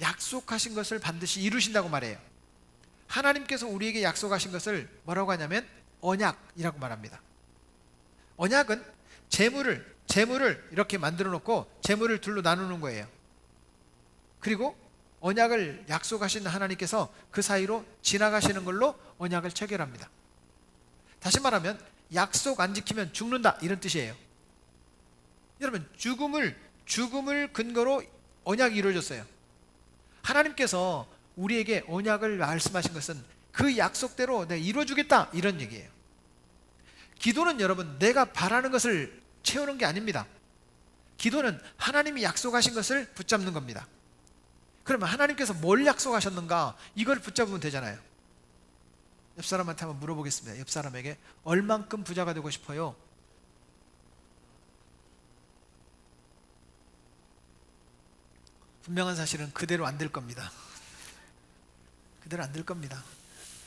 약속하신 것을 반드시 이루신다고 말해요. 하나님께서 우리에게 약속하신 것을 뭐라고 하냐면 언약이라고 말합니다. 언약은 재물을 이렇게 만들어 놓고 재물을 둘로 나누는 거예요. 그리고 언약을 약속하신 하나님께서 그 사이로 지나가시는 걸로 언약을 체결합니다. 다시 말하면 약속 안 지키면 죽는다, 이런 뜻이에요. 여러분, 죽음을 근거로 언약이 이루어졌어요. 하나님께서 우리에게 언약을 말씀하신 것은 그 약속대로 내가 이루어주겠다, 이런 얘기예요. 기도는 여러분, 내가 바라는 것을 채우는 게 아닙니다. 기도는 하나님이 약속하신 것을 붙잡는 겁니다. 그러면 하나님께서 뭘 약속하셨는가, 이걸 붙잡으면 되잖아요. 옆 사람한테 한번 물어보겠습니다. 옆 사람에게 얼만큼 부자가 되고 싶어요? 분명한 사실은 그대로 안 될 겁니다. 그대로 안 될 겁니다.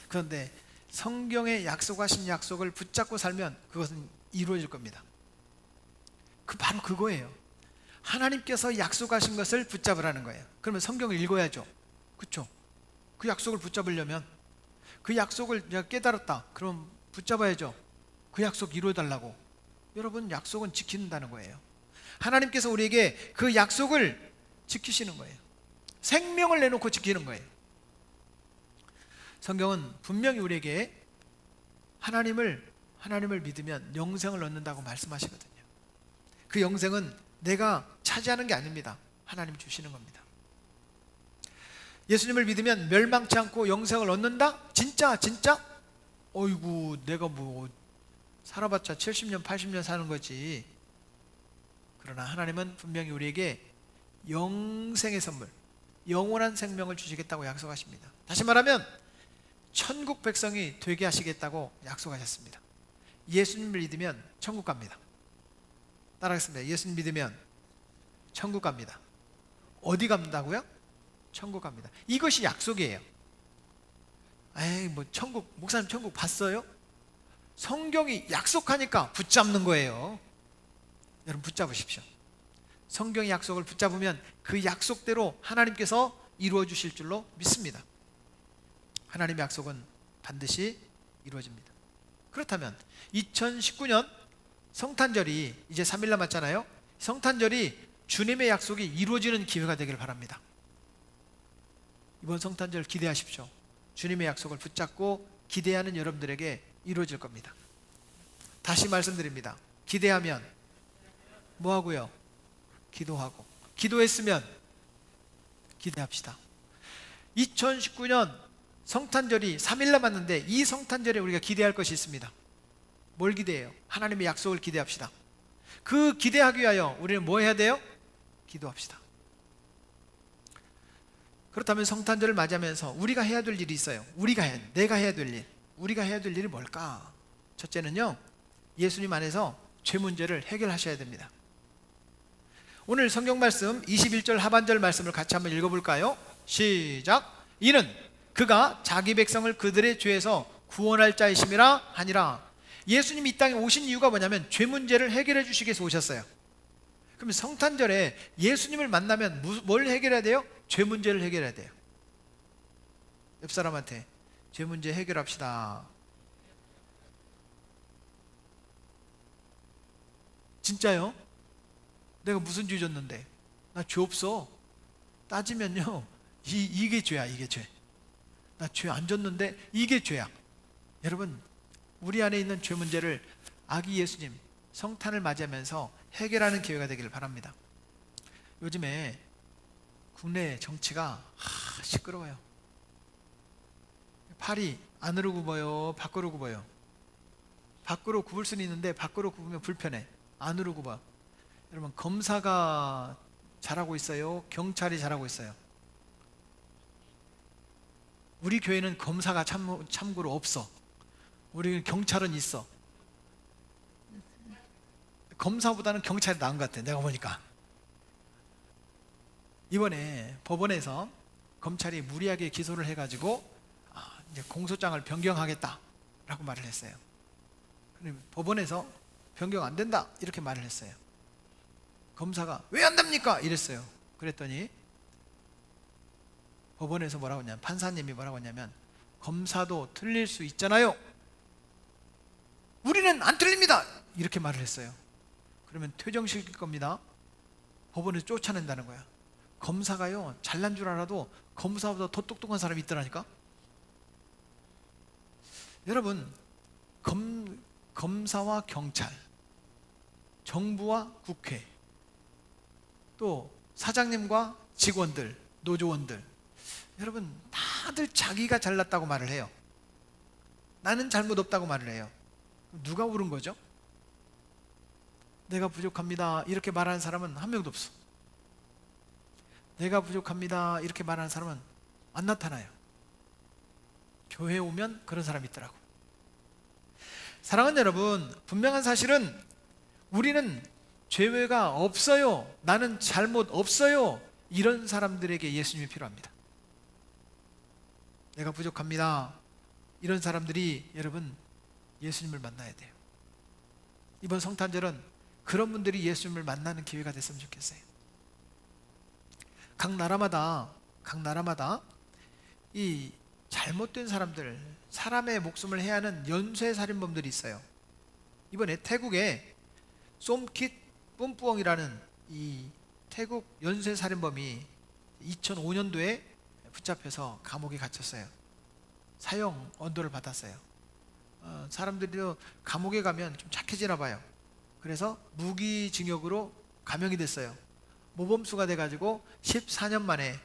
그런데 성경에 약속하신 약속을 붙잡고 살면 그것은 이루어질 겁니다. 바로 그거예요. 하나님께서 약속하신 것을 붙잡으라는 거예요. 그러면 성경을 읽어야죠. 그렇죠? 그 약속을 붙잡으려면, 그 약속을 내가 깨달았다, 그럼 붙잡아야죠. 그 약속 이루어달라고. 여러분, 약속은 지킨다는 거예요. 하나님께서 우리에게 그 약속을 지키시는 거예요. 생명을 내놓고 지키는 거예요. 성경은 분명히 우리에게 하나님을 믿으면 영생을 얻는다고 말씀하시거든요. 그 영생은 내가 차지하는 게 아닙니다. 하나님 주시는 겁니다. 예수님을 믿으면 멸망치 않고 영생을 얻는다? 진짜? 어이구, 내가 뭐 살아봤자 70년 80년 사는 거지. 그러나 하나님은 분명히 우리에게 영생의 선물, 영원한 생명을 주시겠다고 약속하십니다. 다시 말하면 천국 백성이 되게 하시겠다고 약속하셨습니다. 예수님을 믿으면 천국 갑니다. 따라하겠습니다. 예수님 믿으면 천국 갑니다. 어디 간다고요? 천국 갑니다. 이것이 약속이에요. 에이, 뭐 천국, 목사님 천국 봤어요? 성경이 약속하니까 붙잡는 거예요. 여러분, 붙잡으십시오. 성경의 약속을 붙잡으면 그 약속대로 하나님께서 이루어 주실 줄로 믿습니다. 하나님의 약속은 반드시 이루어집니다. 그렇다면 2019년 성탄절이 이제 3일 남았잖아요. 성탄절이 주님의 약속이 이루어지는 기회가 되기를 바랍니다. 이번 성탄절 기대하십시오. 주님의 약속을 붙잡고 기대하는 여러분들에게 이루어질 겁니다. 다시 말씀드립니다. 기대하면 뭐 하고요? 기도하고, 기도했으면 기대합시다. 2019년 성탄절이 3일 남았는데 이 성탄절에 우리가 기대할 것이 있습니다. 뭘 기대해요? 하나님의 약속을 기대합시다. 그 기대하기 위하여 우리는 뭐 해야 돼요? 기도합시다. 그렇다면 성탄절을 맞이하면서 우리가 해야 될 일이 있어요. 내가 해야 될 일. 우리가 해야 될 일이 뭘까? 첫째는요, 예수님 안에서 죄 문제를 해결하셔야 됩니다. 오늘 성경 말씀 21절 하반절 말씀을 같이 한번 읽어볼까요? 시작. 이는 그가 자기 백성을 그들의 죄에서 구원할 자이심이라 하니라. 예수님이 이 땅에 오신 이유가 뭐냐면 죄 문제를 해결해 주시기 위해서 오셨어요. 그럼 성탄절에 예수님을 만나면 뭘 해결해야 돼요? 죄 문제를 해결해야 돼요. 옆 사람한테 죄 문제 해결합시다. 진짜요? 내가 무슨 죄 졌는데? 나 죄 없어. 따지면요, 이게 죄야. 이게 죄. 나 죄 안 졌는데 이게 죄야. 여러분, 우리 안에 있는 죄 문제를 아기 예수님 성탄을 맞이하면서 해결하는 기회가 되기를 바랍니다. 요즘에 국내 정치가 시끄러워요. 팔이 안으로 굽어요, 밖으로 굽어요? 밖으로 굽을 수는 있는데 밖으로 굽으면 불편해. 안으로 굽어. 여러분, 검사가 잘하고 있어요? 경찰이 잘하고 있어요? 우리 교회는 검사가 참고로 없어. 우리 경찰은 있어. 검사보다는 경찰이 나은 것 같아, 내가 보니까. 이번에 법원에서 검찰이 무리하게 기소를 해가지고 이제 공소장을 변경하겠다라고 말을 했어요. 근데 법원에서 변경 안 된다 이렇게 말을 했어요. 검사가 왜 안 됩니까? 이랬어요. 그랬더니 법원에서 뭐라고 했냐면, 판사님이 뭐라고 했냐면, 검사도 틀릴 수 있잖아요. 우리는 안 틀립니다. 이렇게 말을 했어요. 그러면 퇴정시킬 겁니다. 법원에서 쫓아낸다는 거야. 검사가요, 잘난 줄 알아도 검사보다 더 똑똑한 사람이 있더라니까. 여러분, 검사와 경찰, 정부와 국회, 또 사장님과 직원들, 노조원들, 여러분 다들 자기가 잘났다고 말을 해요. 나는 잘못 없다고 말을 해요. 누가 옳은 거죠? 내가 부족합니다 이렇게 말하는 사람은 한 명도 없어. 내가 부족합니다 이렇게 말하는 사람은 안 나타나요. 교회에 오면 그런 사람이 있더라고. 사랑하는 여러분, 분명한 사실은 우리는 죄가 없어요, 나는 잘못 없어요, 이런 사람들에게 예수님이 필요합니다. 내가 부족합니다, 이런 사람들이 여러분 예수님을 만나야 돼요. 이번 성탄절은 그런 분들이 예수님을 만나는 기회가 됐으면 좋겠어요. 각 나라마다 이 잘못된 사람들, 사람의 목숨을 해하는 연쇄살인범들이 있어요. 이번에 태국에 쏨킷 뿜뿌엉이라는 이 태국 연쇄살인범이 2005년도에 붙잡혀서 감옥에 갇혔어요. 사형 언도를 받았어요. 사람들이 감옥에 가면 좀 착해지나 봐요. 그래서 무기징역으로 감형이 됐어요. 모범수가 돼가지고 14년 만에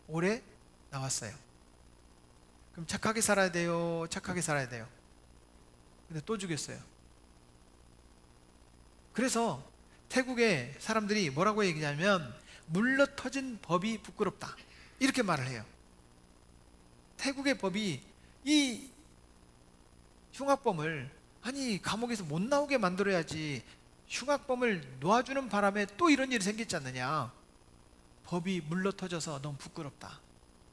올해 나왔어요. 그럼 착하게 살아야 돼요, 착하게 살아야 돼요? 근데 또 죽였어요. 그래서 태국의 사람들이 뭐라고 얘기하냐면, 물러터진 법이 부끄럽다 이렇게 말을 해요. 태국의 법이 이 흉악범을 감옥에서 못 나오게 만들어야지, 흉악범을 놓아주는 바람에 또 이런 일이 생기지 않느냐. 법이 물러터져서 너무 부끄럽다.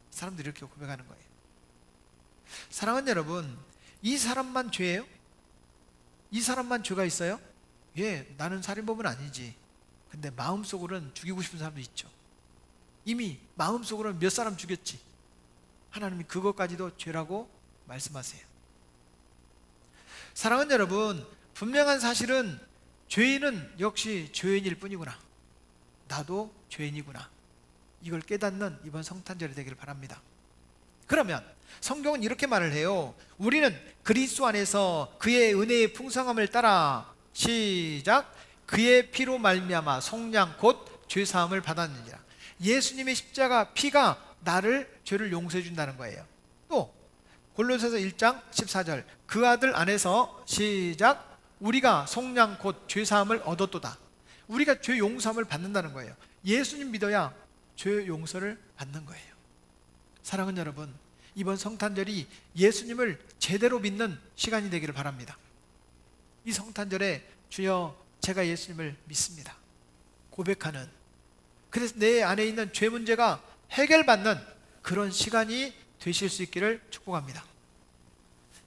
사람들이 이렇게 고백하는 거예요. 사랑하는 여러분, 이 사람만 죄예요? 이 사람만 죄가 있어요? 예, 나는 살인범은 아니지. 근데 마음속으로는 죽이고 싶은 사람도 있죠. 이미 마음속으로는 몇 사람 죽였지. 하나님이 그것까지도 죄라고 말씀하세요. 사랑하는 여러분, 분명한 사실은 죄인은 역시 죄인일 뿐이구나, 나도 죄인이구나, 이걸 깨닫는 이번 성탄절이 되기를 바랍니다. 그러면 성경은 이렇게 말을 해요. 우리는 그리스도 안에서 그의 은혜의 풍성함을 따라, 시작, 그의 피로 말미암아 속량 곧 죄사함을 받았느니라. 예수님의 십자가 피가 나를, 죄를 용서해 준다는 거예요. 또 골로새서 1장 14절, 그 아들 안에서, 시작, 우리가 속량 곧 죄사함을 얻었도다. 우리가 죄 용서함을 받는다는 거예요. 예수님 믿어야 죄 용서를 받는 거예요. 사랑하는 여러분, 이번 성탄절이 예수님을 제대로 믿는 시간이 되기를 바랍니다. 이 성탄절에 주여 제가 예수님을 믿습니다 고백하는, 그래서 내 안에 있는 죄 문제가 해결받는 그런 시간이 되실 수 있기를 축복합니다.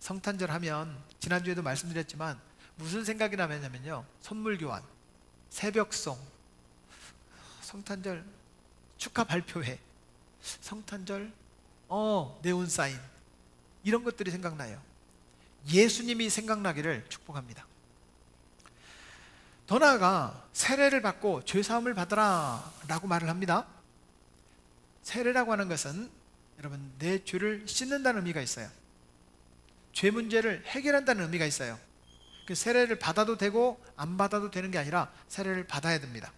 성탄절 하면 지난주에도 말씀드렸지만 무슨 생각이 나냐면요, 선물 교환, 새벽송, 성탄절 축하 발표회, 성탄절 네온사인 이런 것들이 생각나요. 예수님이 생각나기를 축복합니다. 더 나아가 세례를 받고 죄사함을 받으라 라고 말을 합니다. 세례라고 하는 것은 여러분 내 죄를 씻는다는 의미가 있어요. 죄 문제를 해결한다는 의미가 있어요. 그 세례를 받아도 되고 안 받아도 되는 게 아니라 세례를 받아야 됩니다.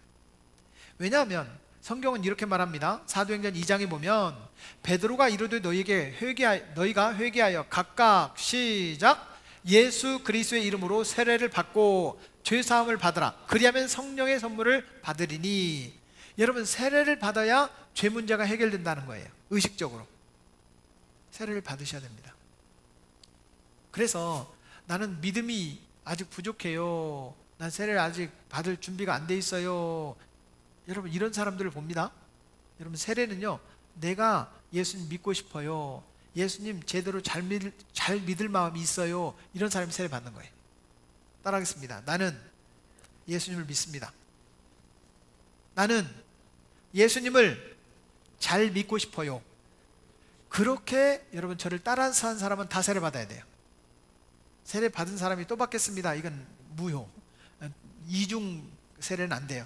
왜냐하면 성경은 이렇게 말합니다. 사도행전 2장에 보면 베드로가 이르되 너희가 회개하여 각각 시작 예수 그리스도의 이름으로 세례를 받고 죄사함을 받으라. 그리하면 성령의 선물을 받으리니. 여러분 세례를 받아야 죄 문제가 해결된다는 거예요. 의식적으로 세례를 받으셔야 됩니다. 그래서 나는 믿음이 아직 부족해요. 난 세례를 아직 받을 준비가 안 돼 있어요. 여러분 이런 사람들을 봅니다. 여러분 세례는요, 내가 예수님 믿고 싶어요, 예수님 제대로 잘 믿을 마음이 있어요, 이런 사람이 세례 받는 거예요. 따라하겠습니다. 나는 예수님을 믿습니다. 나는 예수님을 잘 믿고 싶어요. 그렇게 여러분 저를 따라서 한 사람은 다 세례 받아야 돼요. 세례 받은 사람이 또 받겠습니다, 이건 무효. 이중 세례는 안 돼요.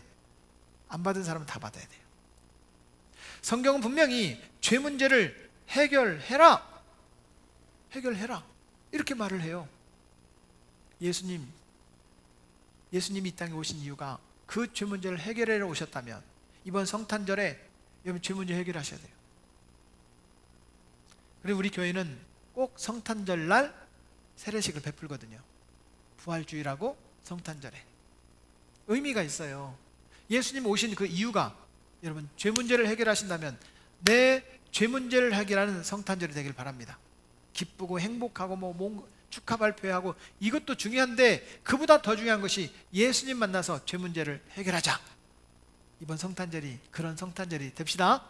안 받은 사람은 다 받아야 돼요. 성경은 분명히 죄 문제를 해결해라 이렇게 말을 해요. 예수님이 이 땅에 오신 이유가 그 죄 문제를 해결하러 오셨다면 이번 성탄절에 여러분 죄 문제 해결하셔야 돼요. 그리고 우리 교회는 꼭 성탄절 날 세례식을 베풀거든요. 부활주일하고 성탄절에 의미가 있어요. 예수님 오신 그 이유가 여러분 죄 문제를 해결하신다면 내 죄 문제를 해결하는 성탄절이 되길 바랍니다. 기쁘고 행복하고 축하 발표하고 이것도 중요한데 그보다 더 중요한 것이 예수님 만나서 죄 문제를 해결하자. 이번 성탄절이 그런 성탄절이 됩시다.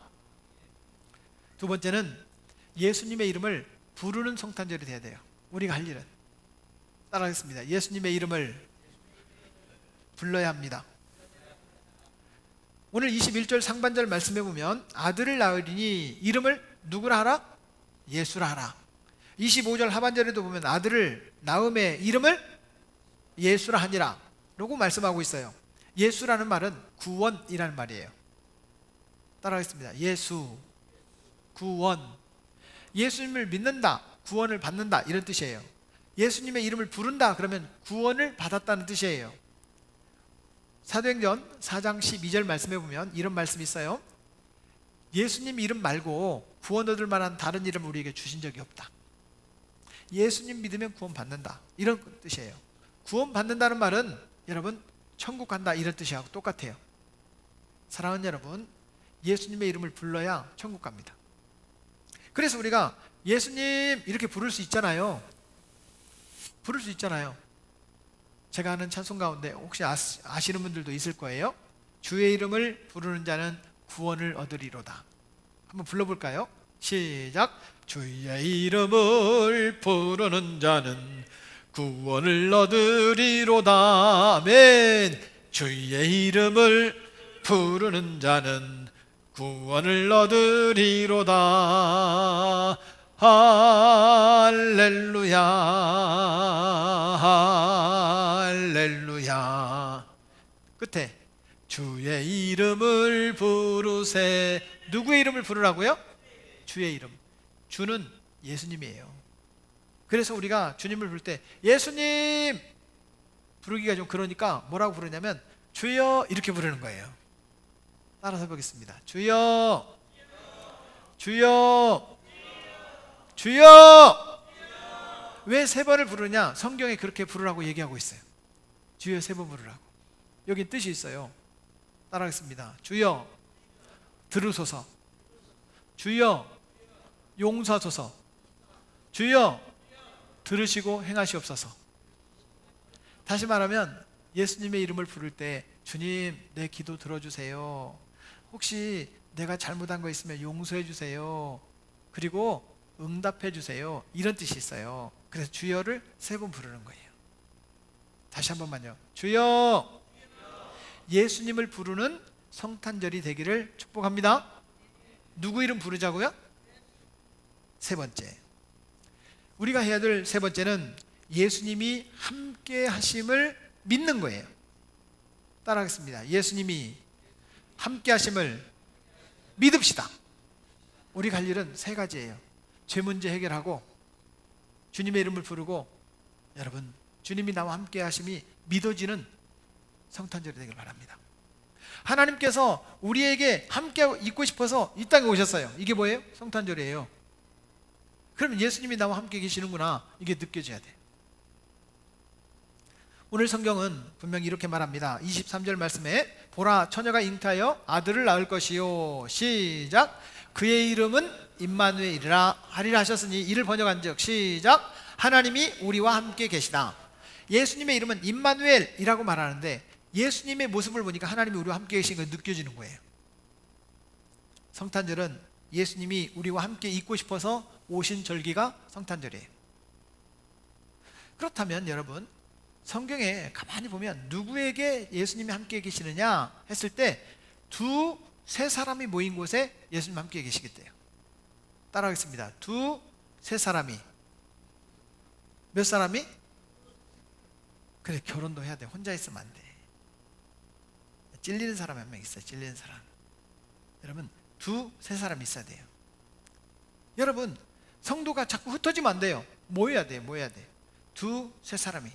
두 번째는 예수님의 이름을 부르는 성탄절이 돼야 돼요. 우리가 할 일은 따라하겠습니다. 예수님의 이름을 불러야 합니다. 오늘 21절 상반절 말씀해 보면 아들을 낳으리니 이름을 누구라 하라? 예수라 하라. 25절 하반절에도 보면 아들을 낳음에 이름을 예수라 하니라 라고 말씀하고 있어요. 예수라는 말은 구원이라는 말이에요. 따라하겠습니다. 예수, 구원. 예수님을 믿는다, 구원을 받는다 이런 뜻이에요. 예수님의 이름을 부른다 그러면 구원을 받았다는 뜻이에요. 사도행전 4장 12절 말씀해 보면 이런 말씀이 있어요. 예수님 이름 말고 구원 얻을 만한 다른 이름을 우리에게 주신 적이 없다. 예수님 믿으면 구원 받는다 이런 뜻이에요. 구원 받는다는 말은 여러분 천국 간다 이런 뜻이하고 똑같아요. 사랑하는 여러분, 예수님의 이름을 불러야 천국 갑니다. 그래서 우리가 예수님 이렇게 부를 수 있잖아요. 부를 수 있잖아요. 제가 아는 찬송 가운데 혹시 아시는 분들도 있을 거예요. 주의 이름을 부르는 자는 구원을 얻으리로다. 한번 불러볼까요? 시작. 주의 이름을 부르는 자는 구원을 얻으리로다. 아멘. 주의 이름을 부르는 자는 구원을 얻으리로다. 할렐루야, 할렐루야. 끝에 주의 이름을 부르세. 누구의 이름을 부르라고요? 주의 이름. 주는 예수님이에요. 그래서 우리가 주님을 부를 때 예수님 부르기가 좀 그러니까 뭐라고 부르냐면 주여 이렇게 부르는 거예요. 따라서 보겠습니다. 주여, 주여, 주여. 왜 세 번을 부르냐? 성경에 그렇게 부르라고 얘기하고 있어요. 주여 세 번 부르라고. 여기 뜻이 있어요. 따라하겠습니다. 주여 들으소서, 주여 용서하소서, 주여 들으시고 행하시옵소서. 다시 말하면 예수님의 이름을 부를 때 주님 내 기도 들어주세요. 혹시 내가 잘못한 거 있으면 용서해 주세요. 그리고 응답해 주세요. 이런 뜻이 있어요. 그래서 주여를 세 번 부르는 거예요. 다시 한 번만요. 주여. 예수님을 부르는 성탄절이 되기를 축복합니다. 누구 이름 부르자고요? 세 번째, 우리가 해야 될 세 번째는 예수님이 함께 하심을 믿는 거예요. 따라하겠습니다. 예수님이 함께 하심을 믿읍시다. 우리가 할 일은 세 가지예요. 죄 문제 해결하고, 주님의 이름을 부르고, 여러분 주님이 나와 함께 하심이 믿어지는 성탄절이 되길 바랍니다. 하나님께서 우리에게 함께 있고 싶어서 이 땅에 오셨어요. 이게 뭐예요? 성탄절이에요. 그러면 예수님이 나와 함께 계시는구나, 이게 느껴져야 돼. 오늘 성경은 분명히 이렇게 말합니다. 23절 말씀에 보라, 처녀가 잉타하여 아들을 낳을 것이요, 시작, 그의 이름은 임마누엘이라 하리라 하셨으니, 이를 번역한즉, 시작, 하나님이 우리와 함께 계시다. 예수님의 이름은 임마누엘이라고 말하는데, 예수님의 모습을 보니까 하나님이 우리와 함께 계신 걸 느껴지는 거예요. 성탄절은 예수님이 우리와 함께 있고 싶어서 오신 절기가 성탄절이에요. 그렇다면 여러분, 성경에 가만히 보면 누구에게 예수님이 함께 계시느냐 했을 때 두세 사람이 모인 곳에 예수님 함께 계시겠대요. 따라하겠습니다. 두세 사람이. 몇 사람이? 그래, 결혼도 해야 돼. 혼자 있으면 안 돼. 찔리는 사람이 한 명 있어요. 찔리는 사람. 여러분, 두세 사람이 있어야 돼요. 여러분, 성도가 자꾸 흩어지면 안 돼요. 모여야 돼요. 모여야 돼. 두세 사람이.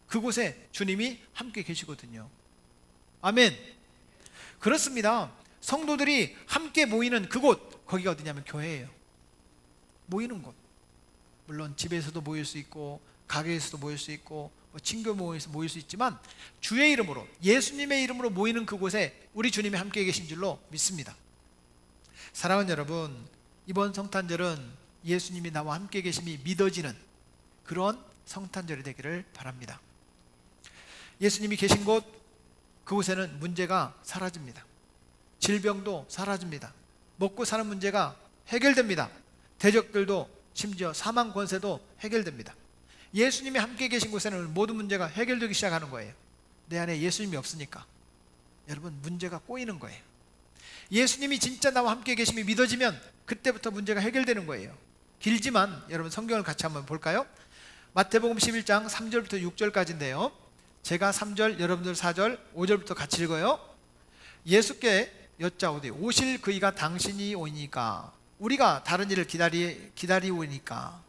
그곳에 주님이 함께 계시거든요. 아멘. 그렇습니다. 성도들이 함께 모이는 그곳, 거기가 어디냐면 교회예요. 모이는 곳. 물론 집에서도 모일 수 있고, 가게에서도 모일 수 있고, 친교 모임에서 모일 수 있지만, 주의 이름으로, 예수님의 이름으로 모이는 그곳에 우리 주님이 함께 계신 줄로 믿습니다. 사랑하는 여러분, 이번 성탄절은 예수님이 나와 함께 계심이 믿어지는 그런 성탄절이 되기를 바랍니다. 예수님이 계신 곳, 그곳에는 문제가 사라집니다. 질병도 사라집니다. 먹고 사는 문제가 해결됩니다. 대적들도, 심지어 사망 권세도 해결됩니다. 예수님이 함께 계신 곳에는 모든 문제가 해결되기 시작하는 거예요. 내 안에 예수님이 없으니까 여러분, 문제가 꼬이는 거예요. 예수님이 진짜 나와 함께 계심이 믿어지면 그때부터 문제가 해결되는 거예요. 길지만 여러분, 성경을 같이 한번 볼까요? 마태복음 11장 3절부터 6절까지인데요, 제가 3절, 여러분들 4절, 5절부터 같이 읽어요. 예수께 여짜오되 오실 그이가 당신이 오니까 우리가 다른 일을 기다리오니까.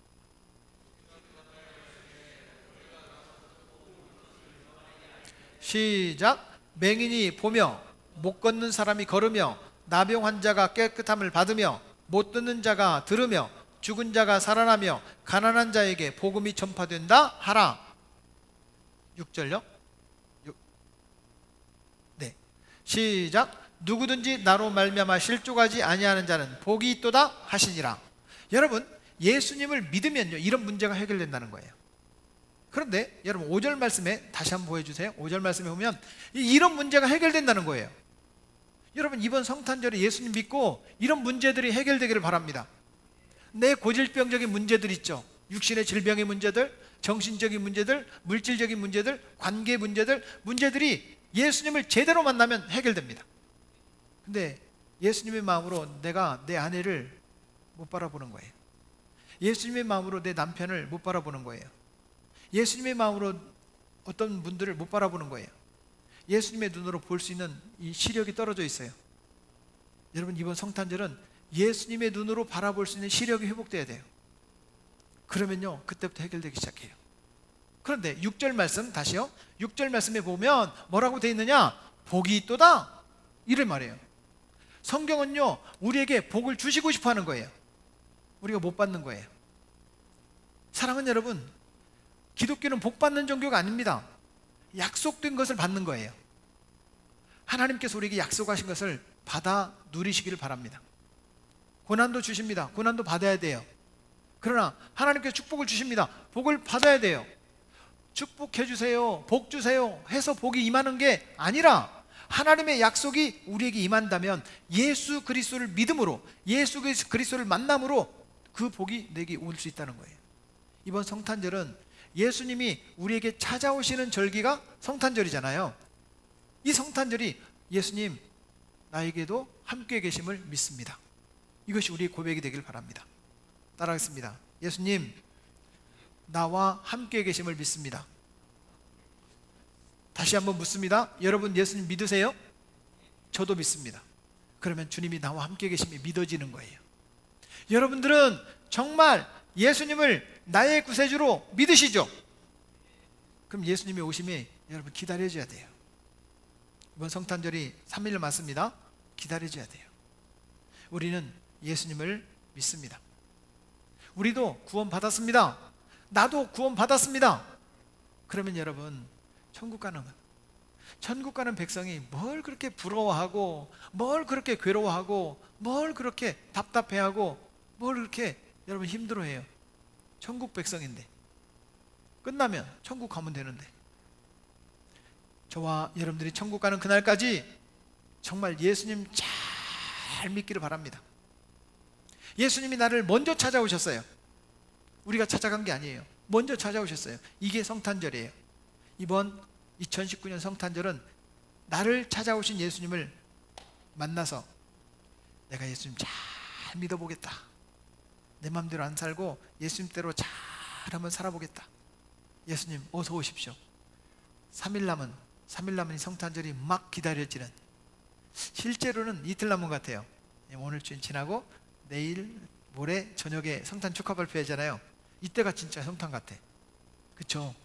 시작. 맹인이 보며, 못 걷는 사람이 걸으며, 나병 환자가 깨끗함을 받으며, 못 듣는 자가 들으며, 죽은 자가 살아나며, 가난한 자에게 복음이 전파된다 하라. 6절요? 네. 시작. 누구든지 나로 말미암아 실족하지 아니하는 자는 복이 있도다 하시니라. 여러분, 예수님을 믿으면요, 이런 문제가 해결된다는 거예요. 그런데 여러분, 5절 말씀에 다시 한번 보여주세요. 5절 말씀에 보면 이런 문제가 해결된다는 거예요. 여러분, 이번 성탄절에 예수님 믿고 이런 문제들이 해결되기를 바랍니다. 내 고질병적인 문제들 있죠. 육신의 질병의 문제들, 정신적인 문제들, 물질적인 문제들, 관계 문제들, 문제들이 예수님을 제대로 만나면 해결됩니다. 근데 예수님의 마음으로 내가 내 아내를 못 바라보는 거예요. 예수님의 마음으로 내 남편을 못 바라보는 거예요. 예수님의 마음으로 어떤 분들을 못 바라보는 거예요. 예수님의 눈으로 볼 수 있는 이 시력이 떨어져 있어요. 여러분, 이번 성탄절은 예수님의 눈으로 바라볼 수 있는 시력이 회복돼야 돼요. 그러면요, 그때부터 해결되기 시작해요. 그런데 6절 말씀, 다시요. 6절 말씀에 보면 뭐라고 되어 있느냐? 복이 있도다, 이를 말해요. 성경은요, 우리에게 복을 주시고 싶어 하는 거예요. 우리가 못 받는 거예요. 사랑하는 여러분, 기독교는 복 받는 종교가 아닙니다. 약속된 것을 받는 거예요. 하나님께서 우리에게 약속하신 것을 받아 누리시기를 바랍니다. 고난도 주십니다. 고난도 받아야 돼요. 그러나 하나님께서 축복을 주십니다. 복을 받아야 돼요. 축복해 주세요, 복 주세요 해서 복이 임하는 게 아니라, 하나님의 약속이 우리에게 임한다면 예수 그리스도를 믿음으로, 예수 그리스도를 만남으로 그 복이 내게 올 수 있다는 거예요. 이번 성탄절은 예수님이 우리에게 찾아오시는 절기가 성탄절이잖아요. 이 성탄절이 예수님 나에게도 함께 계심을 믿습니다. 이것이 우리의 고백이 되길 바랍니다. 따라하겠습니다. 예수님, 나와 함께 계심을 믿습니다. 다시 한번 묻습니다. 여러분 예수님 믿으세요? 저도 믿습니다. 그러면 주님이 나와 함께 계심이 믿어지는 거예요. 여러분들은 정말 예수님을 나의 구세주로 믿으시죠? 그럼 예수님의 오심이 여러분 기다려져야 돼요. 이번 성탄절이 3일 맞습니다. 기다려져야 돼요. 우리는 예수님을 믿습니다. 우리도 구원 받았습니다. 나도 구원 받았습니다. 그러면 여러분 천국 가는 백성이 뭘 그렇게 부러워하고, 뭘 그렇게 괴로워하고, 뭘 그렇게 답답해하고, 뭘 그렇게 여러분 힘들어해요? 천국 백성인데 끝나면 천국 가면 되는데. 저와 여러분들이 천국 가는 그날까지 정말 예수님 잘 믿기를 바랍니다. 예수님이 나를 먼저 찾아오셨어요. 우리가 찾아간 게 아니에요. 먼저 찾아오셨어요. 이게 성탄절이에요. 이번 2019년 성탄절은 나를 찾아오신 예수님을 만나서 내가 예수님 잘 믿어보겠다. 내 마음대로 안 살고 예수님대로 잘 한번 살아보겠다. 예수님 어서 오십시오. 3일 남은 이 성탄절이 막 기다려지는, 실제로는 이틀 남은 것 같아요. 오늘 주일 지나고 내일 모레 저녁에 성탄 축하 발표하잖아요. 이때가 진짜 성탄 같아. 그쵸?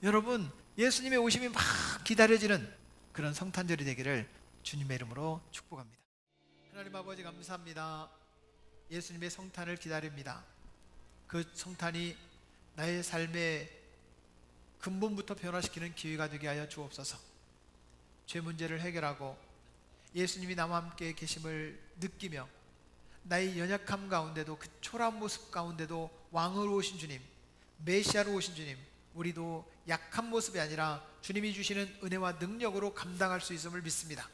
여러분 예수님의 오심이 막 기다려지는 그런 성탄절이 되기를 주님의 이름으로 축복합니다. 하나님 아버지 감사합니다. 예수님의 성탄을 기다립니다. 그 성탄이 나의 삶의 근본부터 변화시키는 기회가 되게 하여 주옵소서. 죄 문제를 해결하고 예수님이 나와 함께 계심을 느끼며 나의 연약함 가운데도, 그 초라한 모습 가운데도 왕으로 오신 주님, 메시아로 오신 주님, 우리도 약한 모습이 아니라 주님이 주시는 은혜와 능력으로 감당할 수 있음을 믿습니다.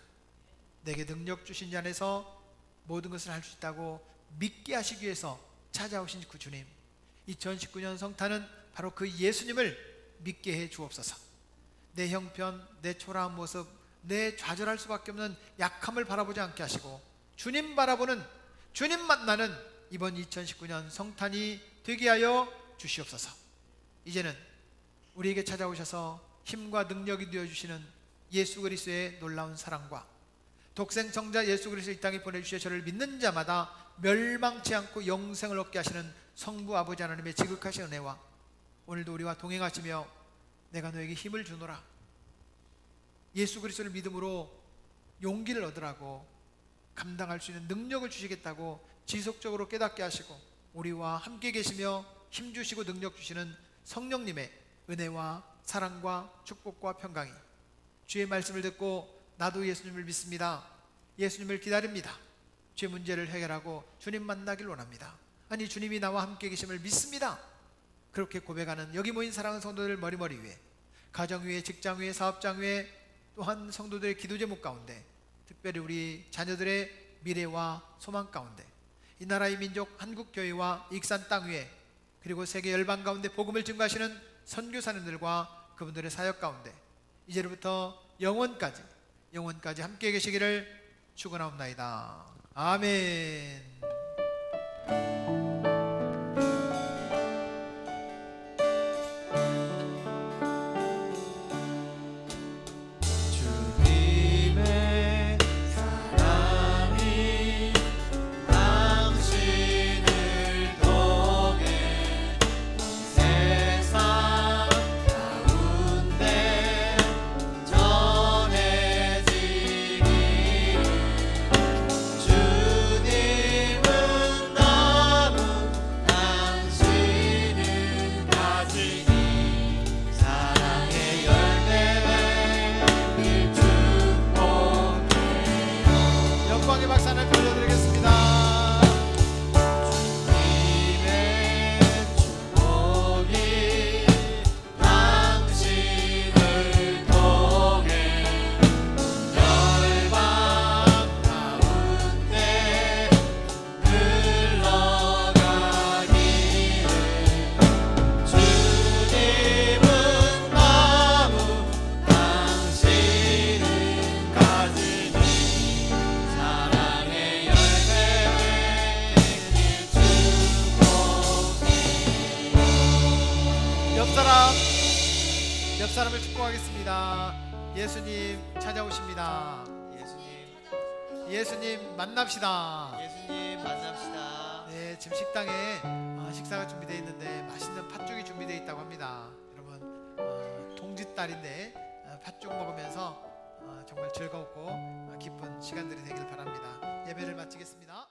내게 능력 주신 자 안에서 모든 것을 할 수 있다고 믿게 하시기 위해서 찾아오신 그 주님, 2019년 성탄은 바로 그 예수님을 믿게 해 주옵소서. 내 형편, 내 초라한 모습, 내 좌절할 수밖에 없는 약함을 바라보지 않게 하시고 주님 바라보는, 주님 만나는 이번 2019년 성탄이 되게 하여 주시옵소서. 이제는 우리에게 찾아오셔서 힘과 능력이 되어주시는 예수 그리스도의 놀라운 사랑과 독생성자 예수 그리스도 이 땅에 보내주셔 저를 믿는 자마다 멸망치 않고 영생을 얻게 하시는 성부 아버지 하나님의 지극하신 은혜와 오늘도 우리와 동행하시며 내가 너에게 힘을 주노라, 예수 그리스도를 믿음으로 용기를 얻으라고, 감당할 수 있는 능력을 주시겠다고 지속적으로 깨닫게 하시고 우리와 함께 계시며 힘주시고 능력 주시는 성령님의 은혜와 사랑과 축복과 평강이 주의 말씀을 듣고 나도 예수님을 믿습니다, 예수님을 기다립니다, 죄 문제를 해결하고 주님 만나길 원합니다, 아니 주님이 나와 함께 계심을 믿습니다, 그렇게 고백하는 여기 모인 사랑하는 성도들 머리머리 위에, 가정 위에, 직장 위에, 사업장 위에, 또한 성도들의 기도 제목 가운데, 특별히 우리 자녀들의 미래와 소망 가운데, 이 나라의 민족 한국교회와 익산 땅 위에, 그리고 세계 열방 가운데 복음을 증거하시는 선교사님들과 그분들의 사역 가운데 이제로부터 영원까지 함께 계시기를 축원하옵나이다. 아멘. 주님은 옆 사람을 축복하겠습니다. 예수님 찾아오십니다. 예수님 만납시다. 예수님 만납시다. 네, 지금 식당에 식사가 준비되어 있는데 맛있는 팥죽이 준비되어 있다고 합니다. 여러분 동짓달인데 팥죽 먹으면서 정말 즐겁고 기쁜 시간들이 되길 바랍니다. 예배를 마치겠습니다.